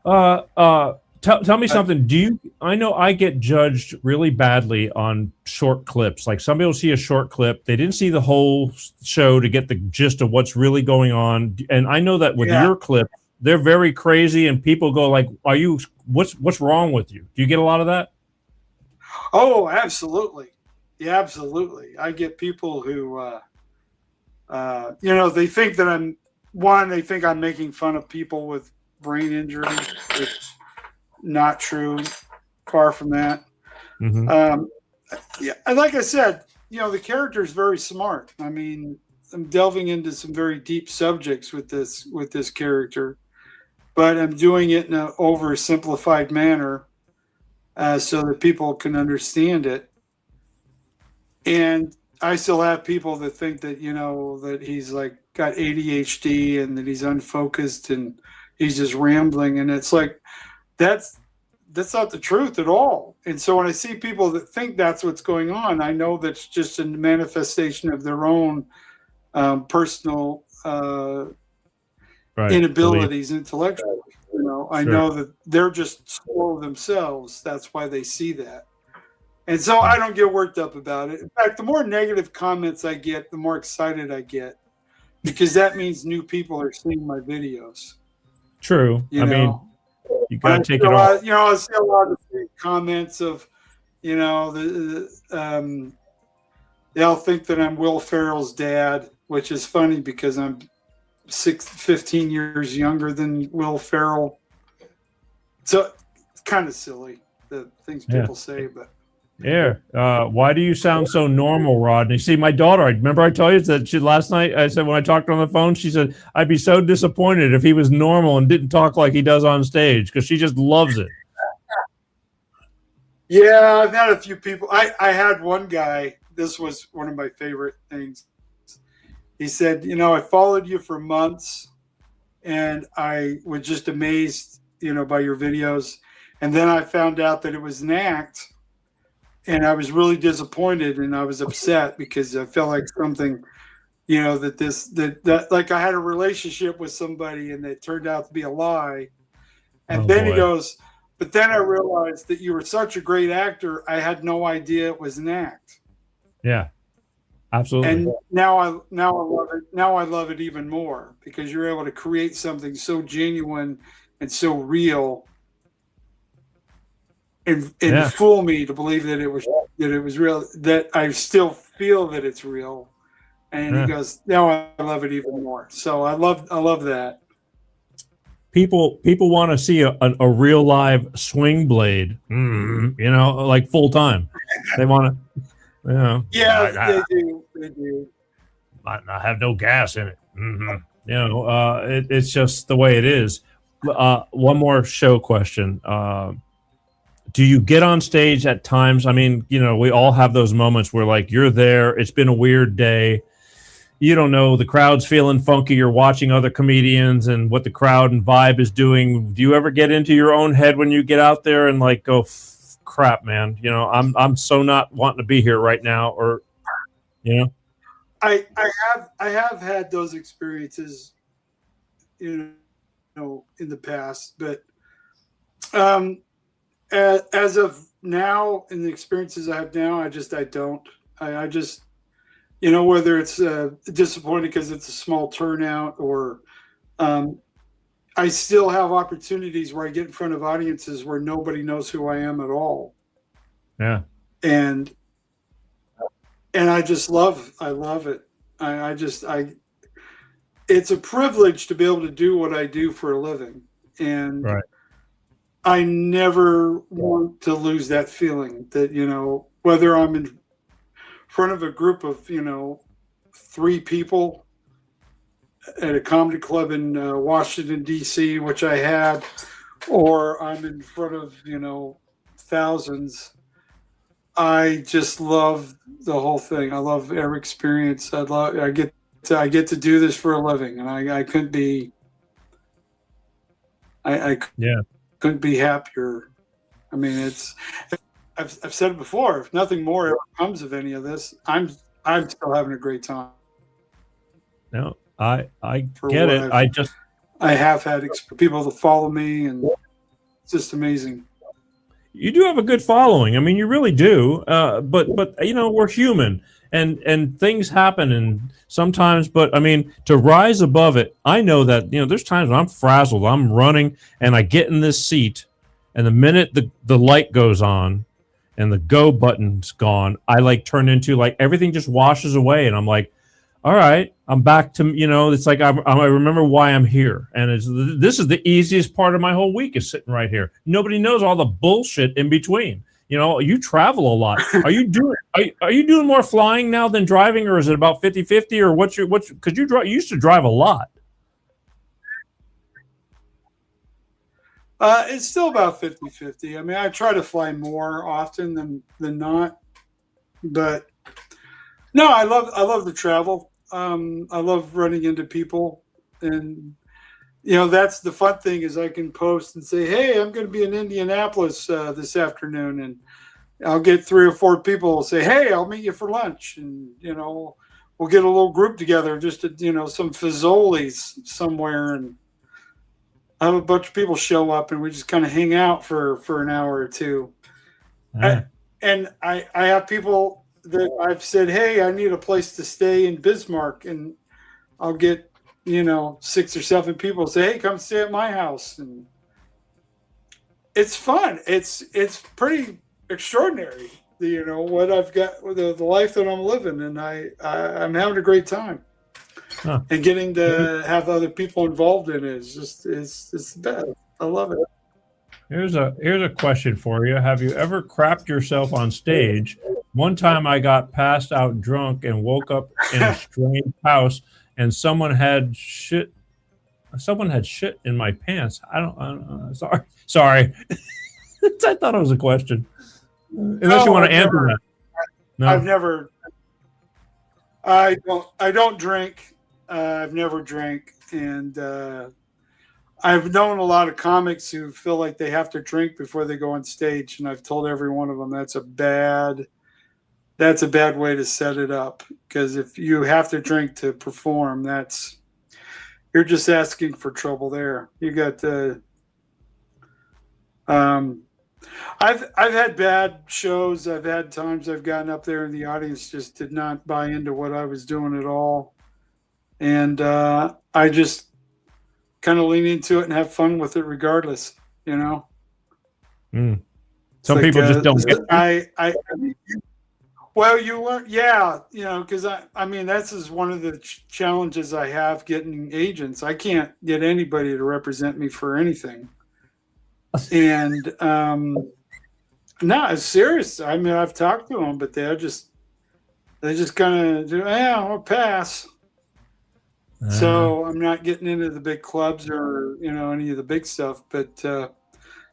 Tell me something. I know I get judged really badly on short clips. Like somebody will see a short clip. They didn't see the whole show to get the gist of what's really going on. And I know that with your clip, they're very crazy and people go like, what's wrong with you? Do you get a lot of that? Oh, absolutely. Yeah, absolutely. I get people who, they think that they think I'm making fun of people with brain injury. It's not true. Far from that. Mm-hmm. And like I said, the character is very smart. I mean, I'm delving into some very deep subjects with this character, but I'm doing it in an oversimplified manner so that people can understand it. And I still have people that think that, that he's like got ADHD and that he's unfocused and he's just rambling. And it's like, that's not the truth at all. And so when I see people that think that's what's going on, I know that's just a manifestation of their own personal inabilities intellectually. I know that they're just slow themselves. That's why they see that. And so I don't get worked up about it. In fact, the more negative comments I get, the more excited I get, because that means new people are seeing my videos. True. I mean, you got to take it off. I see a lot of comments of, they'll think that I'm Will Ferrell's dad, which is funny because I'm 15 years younger than Will Ferrell. So it's kind of silly, the things people say, but. Yeah. Why do you sound so normal, Rodney? See, my daughter, remember I told you that last night, I said when I talked to her on the phone, she said, I'd be so disappointed if he was normal and didn't talk like he does on stage because she just loves it. Yeah, I've had a few people. I had one guy, this was one of my favorite things. He said, I followed you for months and I was just amazed, by your videos. And then I found out that it was an act. and I was really disappointed and I was upset because I felt like something, you know, that like I had a relationship with somebody and it turned out to be a lie. And then he goes, but then I realized that you were such a great actor. I had no idea it was an act. Yeah, absolutely. And now I love it. Now I love it even more because you're able to create something so genuine and so real, and fool me to believe that it was real. That I still feel that it's real. And he goes, now I love it even more. So I love that. People want to see a real live swing blade, you know, like full time. They want to, you know. Yeah, they do. Might not have no gas in it. You know, it's just the way it is. One more show question. Do you get on stage at times? I mean, you know, we all have those moments where like you're there. It's been a weird day. You don't know, the crowd's feeling funky. You're watching other comedians and what the crowd and vibe is doing. Do you ever get into your own head when you get out there and like go, crap, man? You know, I'm so not wanting to be here right now, or you know. I have had those experiences, you know, in the past, but as of now, in the experiences I have now, I don't. I just. You know, whether it's disappointing because it's a small turnout or I still have opportunities where I get in front of audiences where nobody knows who I am at all. Yeah. And I just love it. It's a privilege to be able to do what I do for a living. And I never want to lose that feeling that, you know, whether I'm in front of a group of, you know, 3 people at a comedy club in Washington, D.C., which I had, or I'm in front of, you know, thousands. I just love the whole thing. I love every experience. I get to do this for a living, and I couldn't be couldn't be happier. I mean, I've said it before. If nothing more ever comes of any of this, I'm still having a great time. No, I get it. I have had people that follow me, and it's just amazing. You do have a good following. I mean, you really do. But you know, we're human, and things happen, and sometimes. But I mean, to rise above it, I know that, you know, there's times when I'm frazzled. I'm running, and I get in this seat, and the minute the light goes on and the go button's gone, I like turn into like everything just washes away, and I'm like, all right, I'm back to, you know, it's like I remember why I'm here, and this is the easiest part of my whole week is sitting right here. Nobody knows all the bullshit in between. You know, you travel a lot. Are you doing more flying now than driving, or is it about 50-50, or what's because you used to drive a lot? It's still about 50-50. I mean, I try to fly more often than not, but no, I love the travel. I love running into people, and you know, that's the fun thing is I can post and say, hey, I'm going to be in Indianapolis this afternoon, and I'll get 3 or 4 people will say, hey, I'll meet you for lunch, and you know, we'll get a little group together just to, you know, some Fazoli's somewhere, and I have a bunch of people show up, and we just kind of hang out for an hour or two. And I have people that I've said, hey, I need a place to stay in Bismarck, and I'll get, you know, 6 or 7 people say, hey, come stay at my house. And it's fun. It's pretty extraordinary, you know, what I've got, the life that I'm living, and I'm having a great time. Huh. And getting to have other people involved in it is just it's the best. I love it. Here's a question for you. Have you ever crapped yourself on stage? One time I got passed out drunk and woke up in a strange house, and someone had shit in my pants. I don't know. Sorry. I thought it was a question. Unless you want to answer that. No? I've never. I don't drink. I've never drank, and I've known a lot of comics who feel like they have to drink before they go on stage, and I've told every one of them that's a bad way to set it up, because if you have to drink to perform, you're just asking for trouble there. You got the I've had bad shows. I've had times I've gotten up there and the audience just did not buy into what I was doing at all, and I just kind of lean into it and have fun with it regardless, you know. Some people just don't get it. Well, you learn, yeah, you know, because I mean, that's is one of the challenges I have getting agents. I can't get anybody to represent me for anything. And no, it's serious. I mean, I've talked to them, but they just kind of do, yeah, I'll pass. So I'm not getting into the big clubs or, you know, any of the big stuff, but no,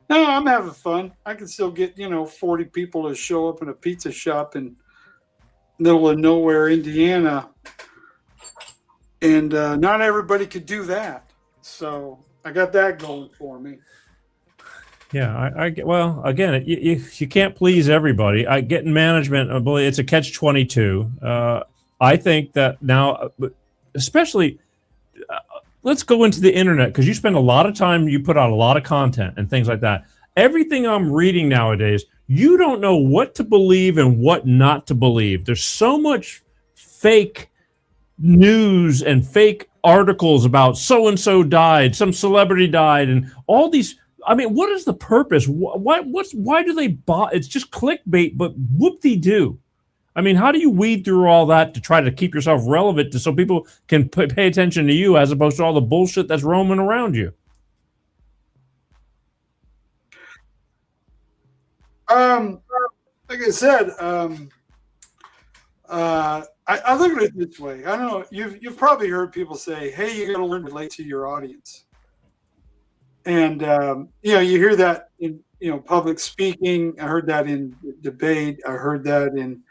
I'm having fun. I can still get, 40 people to show up in a pizza shop in middle of nowhere, Indiana. And not everybody could do that. So I got that going for me. Yeah, I get. Well, again, you can't please everybody. I get in management. It's a catch-22. I think that now, especially, let's go into the internet, because you spend a lot of time. You put out a lot of content and things like that. Everything I'm reading nowadays, you don't know what to believe and what not to believe. There's so much fake news and fake articles about so-and-so died, some celebrity died, and all these. I mean, what is the purpose? Why do they buy? It's just clickbait, but whoop-de-doo. I mean, how do you weed through all that to try to keep yourself relevant so people can pay attention to you as opposed to all the bullshit that's roaming around you? Like I said, I look at it this way. I don't know. You've probably heard people say, "Hey, you got to learn to relate to your audience." And, you hear that in, public speaking. I heard that in debate. I heard that in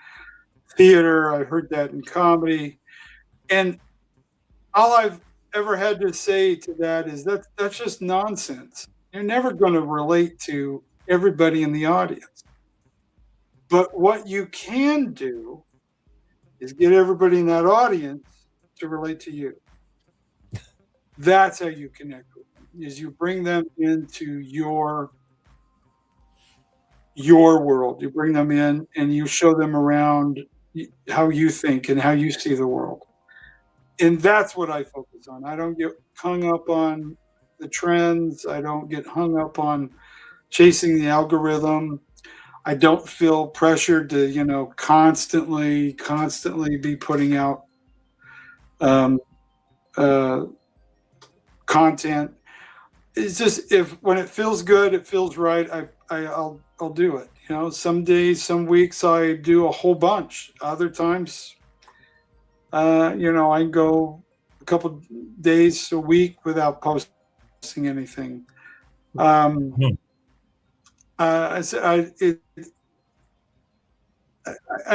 theater. I heard that in comedy. And all I've ever had to say to that is that's just nonsense. You're never going to relate to everybody in the audience. But what you can do is get everybody in that audience to relate to you. That's how you connect with them, is you bring them into your world. You bring them in and you show them around how you think and how you see the world. And that's what I focus on. I don't get hung up on the trends. I don't get hung up on chasing the algorithm. I don't feel pressured to, constantly be putting out content. It's just, when it feels good, it feels right, I'll do it. Some days, some weeks I do a whole bunch. Other times, I can go a couple days, a week without posting anything. I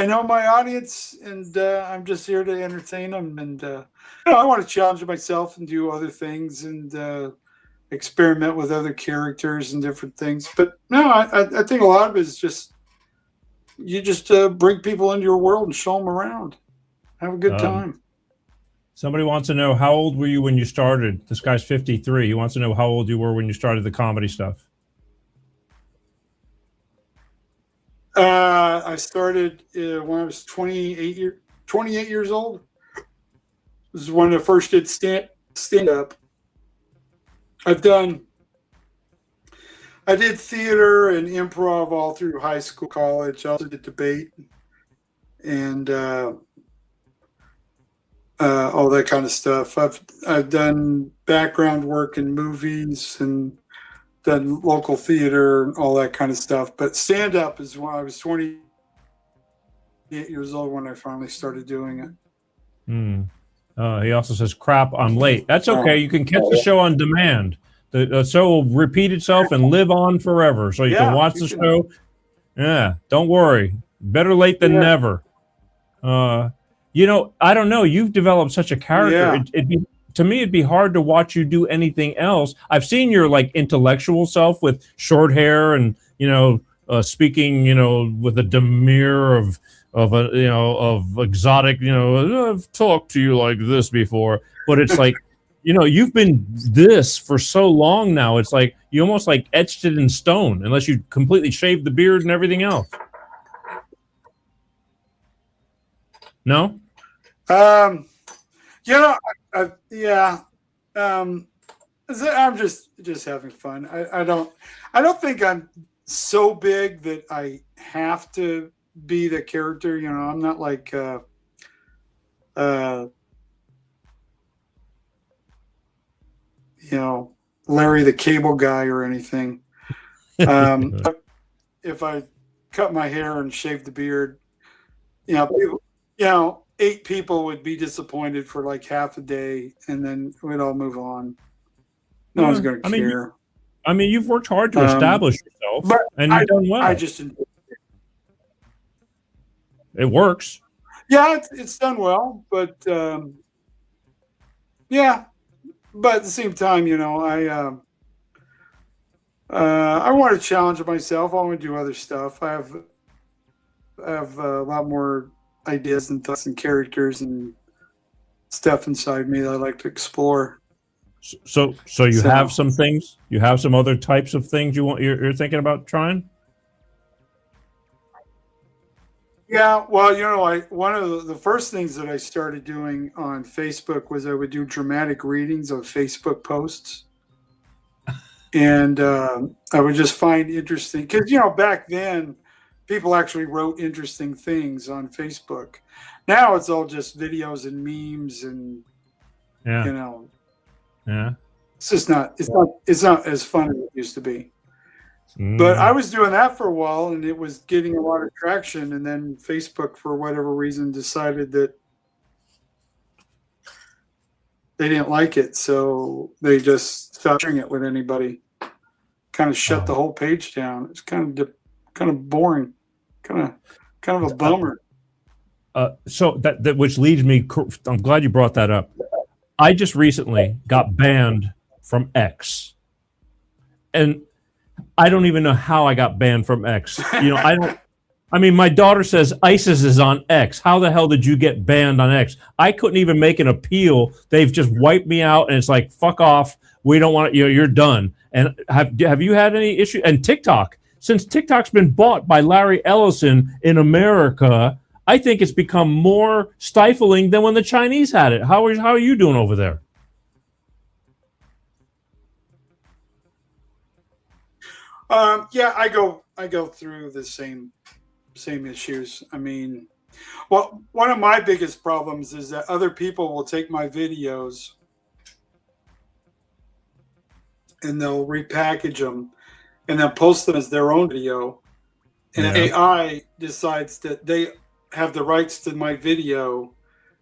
know my audience, and I'm just here to entertain them. And I want to challenge myself and do other things and experiment with other characters and different things. But no, I think a lot of it is just you just bring people into your world and show them around. Have a good time. Somebody wants to know, how old were you when you started? This guy's 53. He wants to know how old you were when you started the comedy stuff. I started when I was 28 years old. This is when I first did stand up. I did theater and improv all through high school, college. I also did debate and all that kind of stuff. I've done background work in movies and done local theater and all that kind of stuff. But stand up is when I was 28 years old when I finally started doing it. He also says, "Crap, I'm late." That's okay. You can catch the show on demand. The show will repeat itself and live on forever. So you can watch the show. Yeah, don't worry. Better late than never. I don't know. You've developed such a character. Yeah. It'd be to me, it'd be hard to watch you do anything else. I've seen your like intellectual self with short hair and, speaking, with a demure of exotic, I've talked to you like this before, but it's like, you've been this for so long now. It's like you almost like etched it in stone, unless you completely shaved the beard and everything else. No? Yeah. I'm just having fun. I don't think I'm so big that I have to be the character. I'm not like Larry the Cable Guy or anything. If I cut my hair and shave the beard, people, 8 people would be disappointed for like half a day, and then we'd all move on. No one's going to care. You've worked hard to establish yourself, and you've done well. I just enjoy it. It works. Yeah, it's done well, but yeah. But at the same time, I want to challenge myself. I want to do other stuff. I have a lot more ideas and thoughts and characters and stuff inside me that I like to explore. So you have some things. You have some other types of things you're thinking about trying. Yeah, well, one of the first things that I started doing on Facebook was I would do dramatic readings of Facebook posts, and I would just find interesting because back then people actually wrote interesting things on Facebook. Now it's all just videos and memes and it's just not as fun as it used to be. But I was doing that for a while, and it was getting a lot of traction. And then Facebook, for whatever reason, decided that they didn't like it, so they just stopped sharing it with anybody. Kind of shut the whole page down. It's kind of boring, kind of a bummer. So that which leads me. I'm glad you brought that up. I just recently got banned from X, and I don't even know how I got banned from X. My daughter says ISIS is on X. How the hell did you get banned on X? I couldn't even make an appeal. They've just wiped me out, and it's like, fuck off. We don't want you. You're done. And have you had any issue? And TikTok, since TikTok's been bought by Larry Ellison in America, I think it's become more stifling than when the Chinese had it. How are you doing over there? Yeah, I go through the same issues. Well, one of my biggest problems is that other people will take my videos and they'll repackage them and they'll post them as their own video. And AI decides that they have the rights to my video.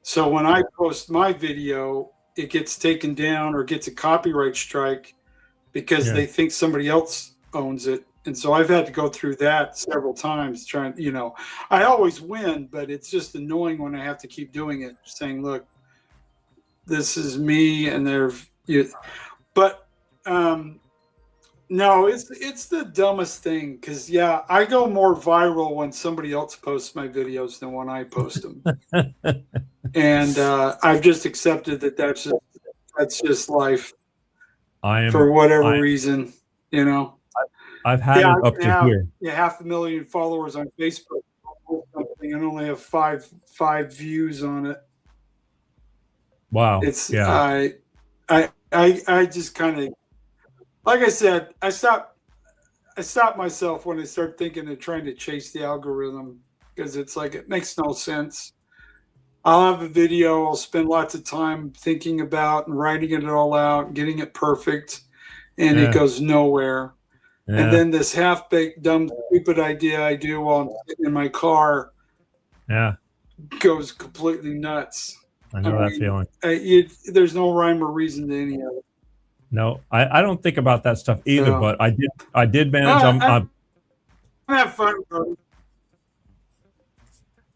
So when I post my video, it gets taken down or gets a copyright strike because they think somebody else owns it. And so I've had to go through that several times trying, I always win, but it's just annoying when I have to keep doing it, saying, look, this is me and but no, it's the dumbest thing. Cause I go more viral when somebody else posts my videos than when I post them. And I've just accepted that that's just life for whatever reason, I've had it up to here. Yeah, 500,000 followers on Facebook, and only have five views on it. Wow. It's I just kind of, like I said, I stop myself when I start thinking of trying to chase the algorithm, because it's like it makes no sense. I'll have a video, I'll spend lots of time thinking about and writing it all out, getting it perfect, and it goes nowhere. Yeah. And then this half-baked, dumb, stupid idea I do while I'm sitting in my car goes completely nuts. I know that feeling. There's no rhyme or reason to any of it. No, I don't think about that stuff either, but I did manage. I have fun, bro.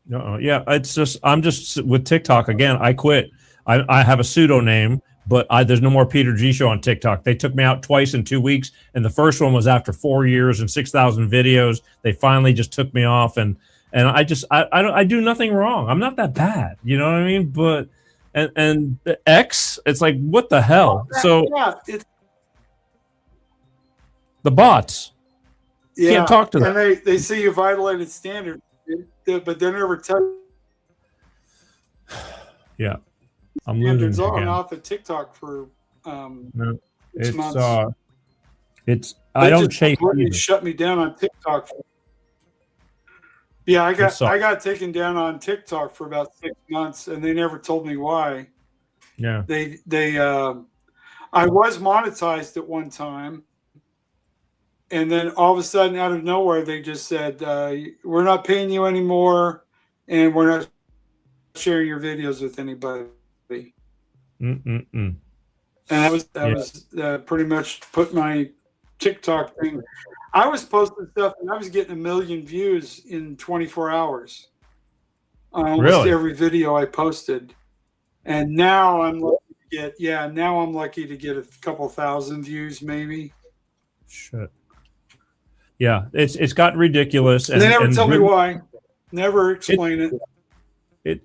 Yeah, it's just I'm just with TikTok again. I quit. I have a pseudonym, but there's no more Peter G Show on TikTok. They took me out twice in 2 weeks, and the first one was after 4 years and 6,000 videos. They finally just took me off, and I do nothing wrong. I'm not that bad, you know what I mean? But and X, it's like, what the hell? So it's the bots. Can't talk to them. And they see you violated standards, but they never tell you. Yeah. I'm losing Standards on again. off of TikTok for No, 6 it's months. I don't just chase completely either. shut me down on TikTok. Yeah, I got taken down on TikTok for about 6 months, and they never told me why. Yeah. I was monetized at one time, and then all of a sudden, out of nowhere, they just said, "We're not paying you anymore, and we're not sharing your videos with anybody." Mm-mm-mm. And that was pretty much put my TikTok thing. I was posting stuff, and I was getting 1 million views in 24 hours on almost every video I posted. And now I'm lucky to get a couple thousand views, maybe. Shit. Yeah, it's gotten ridiculous. And they never tell me why. Never explain it.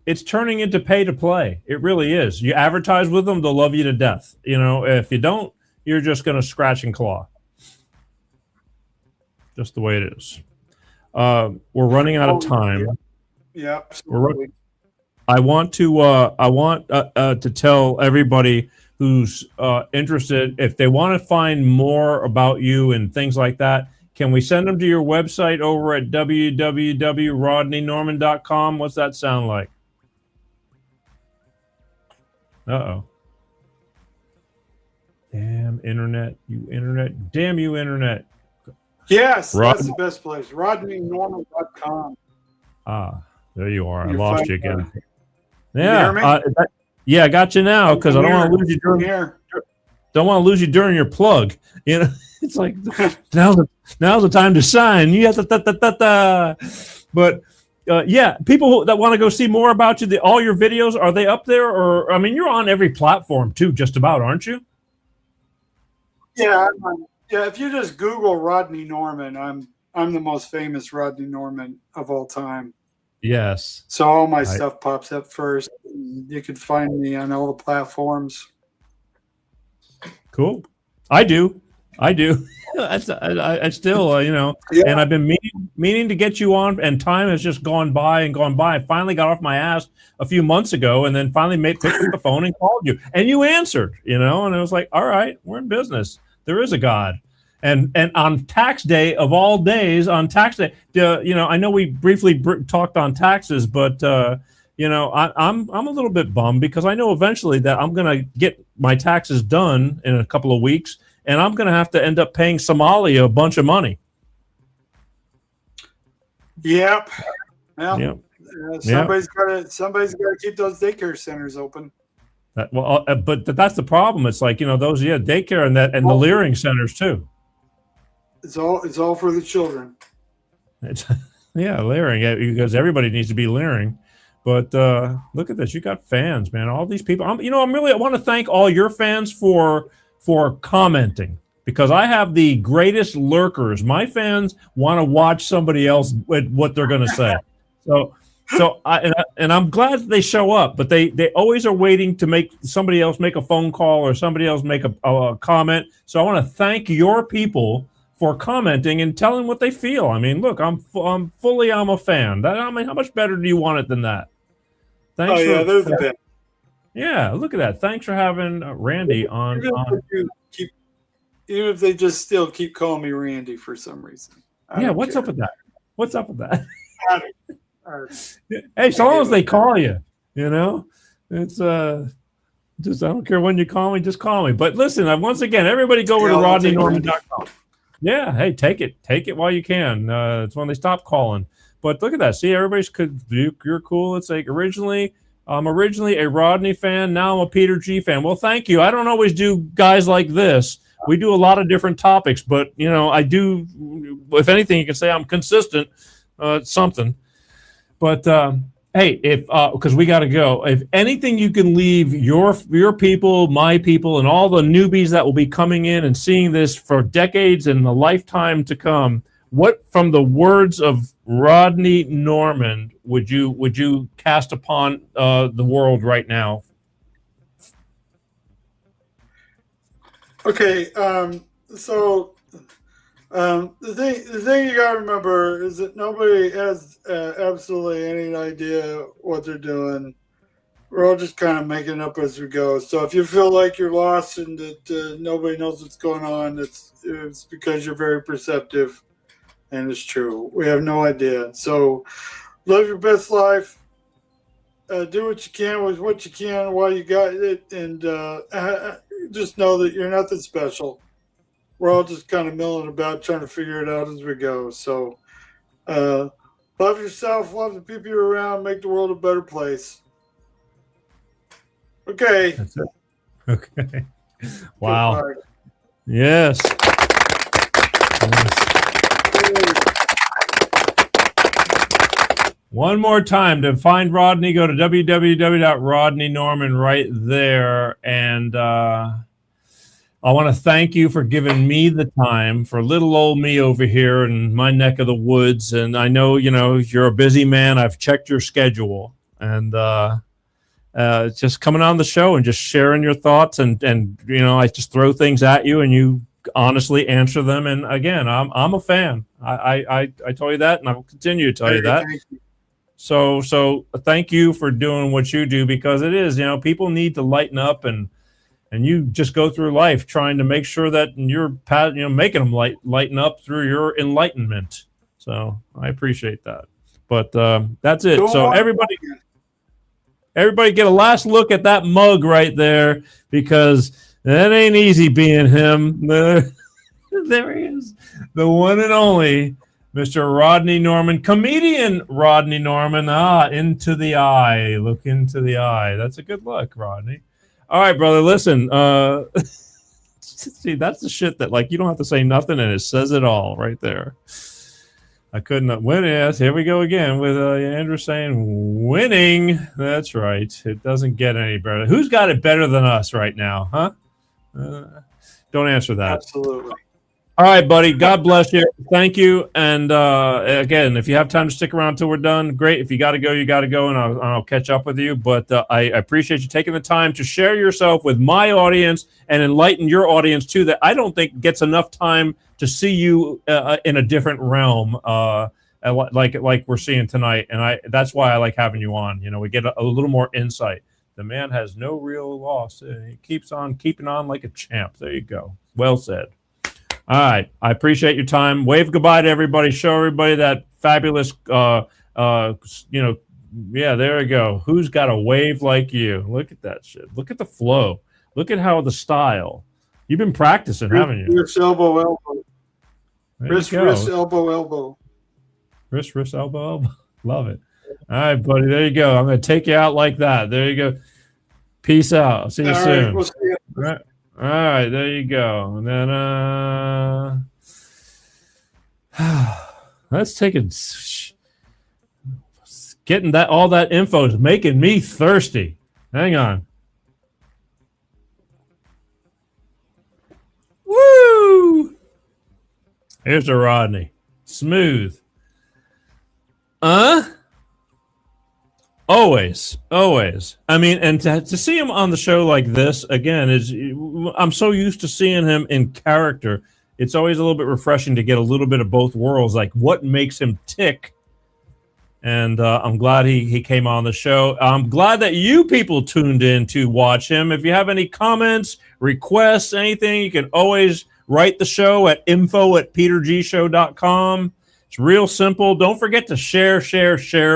It's turning into pay to play. It really is. You advertise with them, they'll love you to death. You know, if you don't, you're just going to scratch and claw. Just the way it is. We're running out of time. Yeah, absolutely. I want to tell everybody who's interested, if they want to find more about you and things like that, can we send them to your website over at www.rodneynorman.com? What's that sound like? Uh-oh. Damn internet. Damn you, internet. Yes, that's the best place. rodneynorman.com. Ah, there you are. I You're lost fine. you again. You hear me? Yeah, I got you now because I don't want to lose you during your plug. You know, it's like now's the time to shine. You have to But yeah, people that want to go see more about you, all your videos, are they up there? Or I mean, you're on every platform too, just about, aren't you? Yeah, if you just Google Rodney Norman, I'm the most famous Rodney Norman of all time. Yes. So all my stuff pops up first. You can find me on all the platforms. Cool. I do. I still, you know, and I've been meaning to get you on, and time has just gone by and gone by. I finally got off my ass a few months ago, and then finally picked up the phone and called you, and you answered, you know, and I was like, all right, we're in business. There is a God. And on tax day of all days, you know, I know we briefly talked on taxes, but you know, I'm a little bit bummed because I know eventually that I'm going to get my taxes done in a couple of weeks, and I'm going to have to end up paying Somalia a bunch of money. Yep. Well, somebody's got to keep those daycare centers open. But that's the problem. It's like, you know, those daycare and the Leering centers too. It's all for the children. Leering, because everybody needs to be leering. But look at this. You got fans, man. All these people. I want to thank all your fans for commenting, because I have the greatest lurkers. My fans want to watch somebody else what they're going to say. So I'm glad that they show up, but they always are waiting to make somebody else make a phone call or somebody else make a comment. So I want to thank your people for commenting and telling what they feel. I mean, look, I'm a fan. I mean, how much better do you want it than that? Thanks they're the best. Yeah, look at that. Thanks for having Randy on. Even if they just still keep calling me Randy for some reason. What's up with that? What's up with that? Hey, so long as they call you, you know, it's just I don't care when you call me, just call me. But listen, once again, everybody go over to rodneynorman.com. Yeah, hey, take it while you can. It's when they stop calling. But look at that. See, you're cool. It's like I'm originally a Rodney fan. Now I'm a Peter G fan. Well, thank you. I don't always do guys like this. We do a lot of different topics, but you know, I do. If anything, you can say I'm consistent. Something. But Hey, if because we got to go. If anything, you can leave your people, my people, and all the newbies that will be coming in and seeing this for decades and a lifetime to come. What, from the words of Rodney Norman, would you cast upon the world right now? Okay, so the thing you gotta remember is that nobody has absolutely any idea what they're doing. We're all just kind of making up as we go. So if you feel like you're lost and that nobody knows what's going on, it's because you're very perceptive, and it's true. We have no idea. So live your best life. Do what you can with what you can while you got it, and just know that you're nothing special. We're all just kind of milling about trying to figure it out as we go. So love yourself, love the people you're around, make the world a better place. Okay. That's it. Okay. Wow. Goodbye. Yes. One more time, to find Rodney, go to www.rodneynorman right there. And I want to thank you for giving me the time, for little old me over here in my neck of the woods. And I know, you're a busy man. I've checked your schedule. And just coming on the show and just sharing your thoughts. And I just throw things at you and you honestly answer them. And again, I'm a fan. I tell you that, and I will continue to tell you that. So thank you for doing what you do, because it is, people need to lighten up, and you just go through life trying to make sure that you're, making them lighten up through your enlightenment. So I appreciate that. But that's it. So everybody get a last look at that mug right there, because that ain't easy being him. There he is, the one and only Mr. Rodney Norman, comedian Rodney Norman. Into the eye. Look into the eye. That's a good look, Rodney. All right, brother, listen. See, that's the shit that, you don't have to say nothing, and it says it all right there. I couldn't win. Yes, here we go again with Andrew saying winning. That's right. It doesn't get any better. Who's got it better than us right now, huh? Don't answer that. Absolutely. All right, buddy. God bless you. Thank you. And again, if you have time to stick around till we're done, great. If you got to go, you got to go, and I'll catch up with you. But I appreciate you taking the time to share yourself with my audience and enlighten your audience too, that I don't think gets enough time to see you in a different realm, like we're seeing tonight. And that's why I like having you on. We get a little more insight. The man has no real loss. He keeps on keeping on like a champ. There you go. Well said. All right. I appreciate your time. Wave goodbye to everybody. Show everybody that fabulous, yeah, there we go. Who's got a wave like you? Look at that shit. Look at the flow. Look at how the style. You've been practicing, haven't you? Wrist, elbow, elbow. Wrist, elbow, elbow. Wrist, elbow, elbow. Love it. All right, buddy. There you go. I'm going to take you out like that. There you go. Peace out. I'll see you soon. Right, we'll see you. All right. All right, there you go. And then let's take it. Getting all that info is making me thirsty. Hang on. Woo! Here's the Rodney. Smooth. Always. I mean, and to see him on the show like this again I'm so used to seeing him in character. It's always a little bit refreshing to get a little bit of both worlds, like what makes him tick. And I'm glad he came on the show. I'm glad that you people tuned in to watch him. If you have any comments, requests, anything, you can always write the show at info@petergshow.com. It's real simple. Don't forget to share,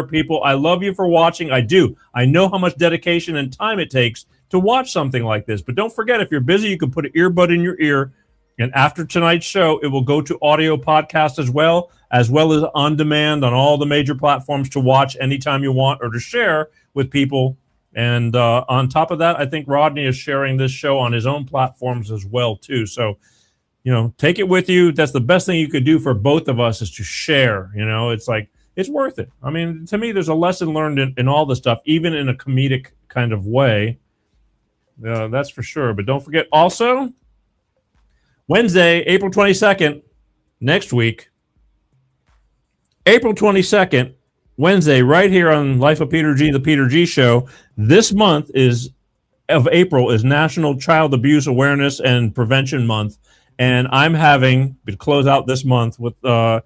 people. I love you for watching. I do. I know how much dedication and time it takes to watch something like this. But don't forget, if you're busy, you can put an earbud in your ear. And after tonight's show, it will go to audio podcast as well as on demand on all the major platforms to watch anytime you want or to share with people. And on top of that, I think Rodney is sharing this show on his own platforms as well, too. So, take it with you. That's the best thing you could do for both of us is to share. It's like it's worth it. I mean, to me, there's a lesson learned in all this stuff, even in a comedic kind of way. That's for sure. But don't forget also, Wednesday, April 22nd, next week, April 22nd, Wednesday, right here on Life of Peter G, the Peter G Show. This month of April is National Child Abuse Awareness and Prevention Month, and I'm having to close out this month with Mr.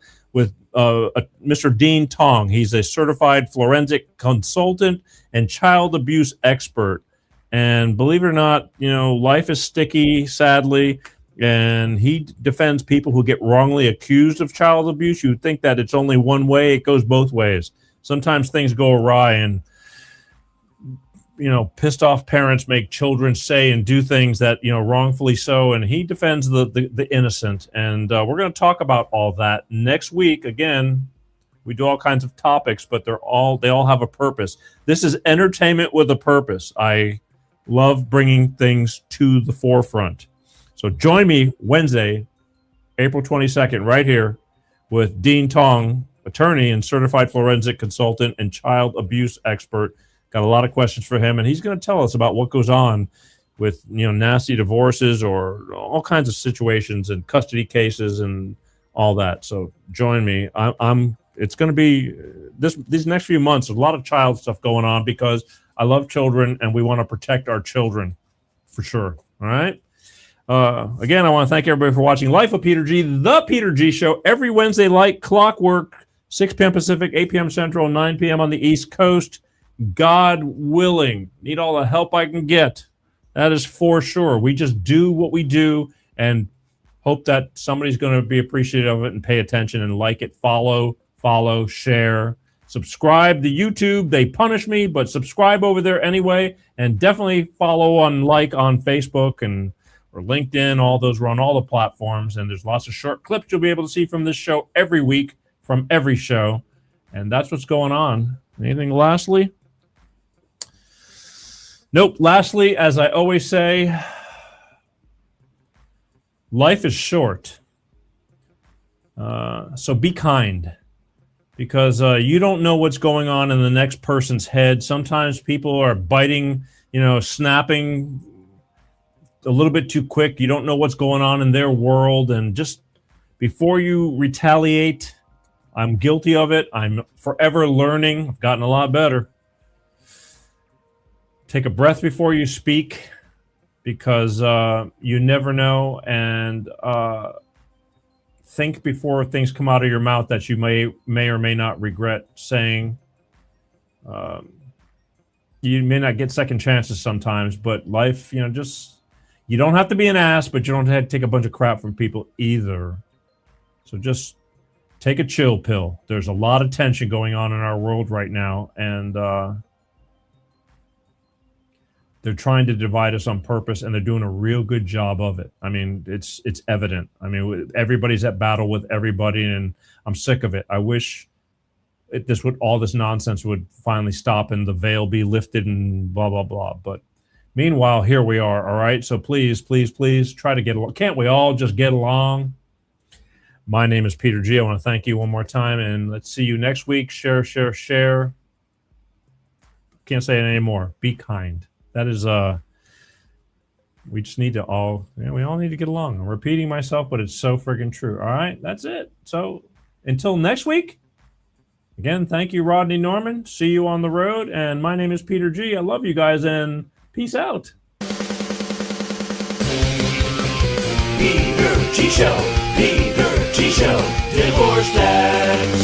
Dean Tong. He's a certified forensic consultant and child abuse expert. And believe it or not, life is sticky, sadly, and he defends people who get wrongly accused of child abuse. You would think that it's only one way. It goes both ways. Sometimes things go awry, and pissed off parents make children say and do things that wrongfully so. And he defends the innocent. And we're going to talk about all that next week. Again, we do all kinds of topics, but they all have a purpose. This is entertainment with a purpose. I love bringing things to the forefront. So join me Wednesday, April 22nd, right here with Dean Tong, attorney and certified forensic consultant and child abuse expert. Got a lot of questions for him, and he's going to tell us about what goes on with nasty divorces or all kinds of situations and custody cases and all that. So join me. It's going to be these next few months. There's a lot of child stuff going on because I love children and we want to protect our children for sure. All right. Again, I want to thank everybody for watching Life of Peter G, the Peter G Show, every Wednesday like clockwork, 6 p.m. Pacific, 8 p.m. Central, 9 p.m. on the East Coast. God willing, need all the help I can get. That is for sure. We just do what we do and hope that somebody's going to be appreciative of it and pay attention and like it, follow, share, subscribe to YouTube. They punish me, but subscribe over there anyway, and definitely follow on Facebook or LinkedIn. All those run all the platforms, and there's lots of short clips you'll be able to see from this show every week from every show, and that's what's going on. Anything lastly? Nope. Lastly, as I always say, life is short. So be kind, because you don't know what's going on in the next person's head. Sometimes people are biting, snapping a little bit too quick. You don't know what's going on in their world. And just before you retaliate, I'm guilty of it. I'm forever learning. I've gotten a lot better. Take a breath before you speak, because you never know. And think before things come out of your mouth that you may or may not regret saying. You may not get second chances sometimes, but life, you don't have to be an ass, but you don't have to take a bunch of crap from people either. So just take a chill pill. There's a lot of tension going on in our world right now, and they're trying to divide us on purpose, and they're doing a real good job of it. I mean, it's evident. I mean, everybody's at battle with everybody, and I'm sick of it. I wish all this nonsense would finally stop and the veil be lifted and blah, blah, blah. But meanwhile, here we are, all right? So please, please, please try to get along. Can't we all just get along? My name is Peter G. I want to thank you one more time, and let's see you next week. Share, share, share. Can't say it anymore. Be kind. That is, we just need to we all need to get along. I'm repeating myself, but it's so friggin' true. All right, that's it. So until next week, again, thank you, Rodney Norman. See you on the road. And my name is Peter G. I love you guys, and peace out. Peter G Show, Peter G Show, divorce dad,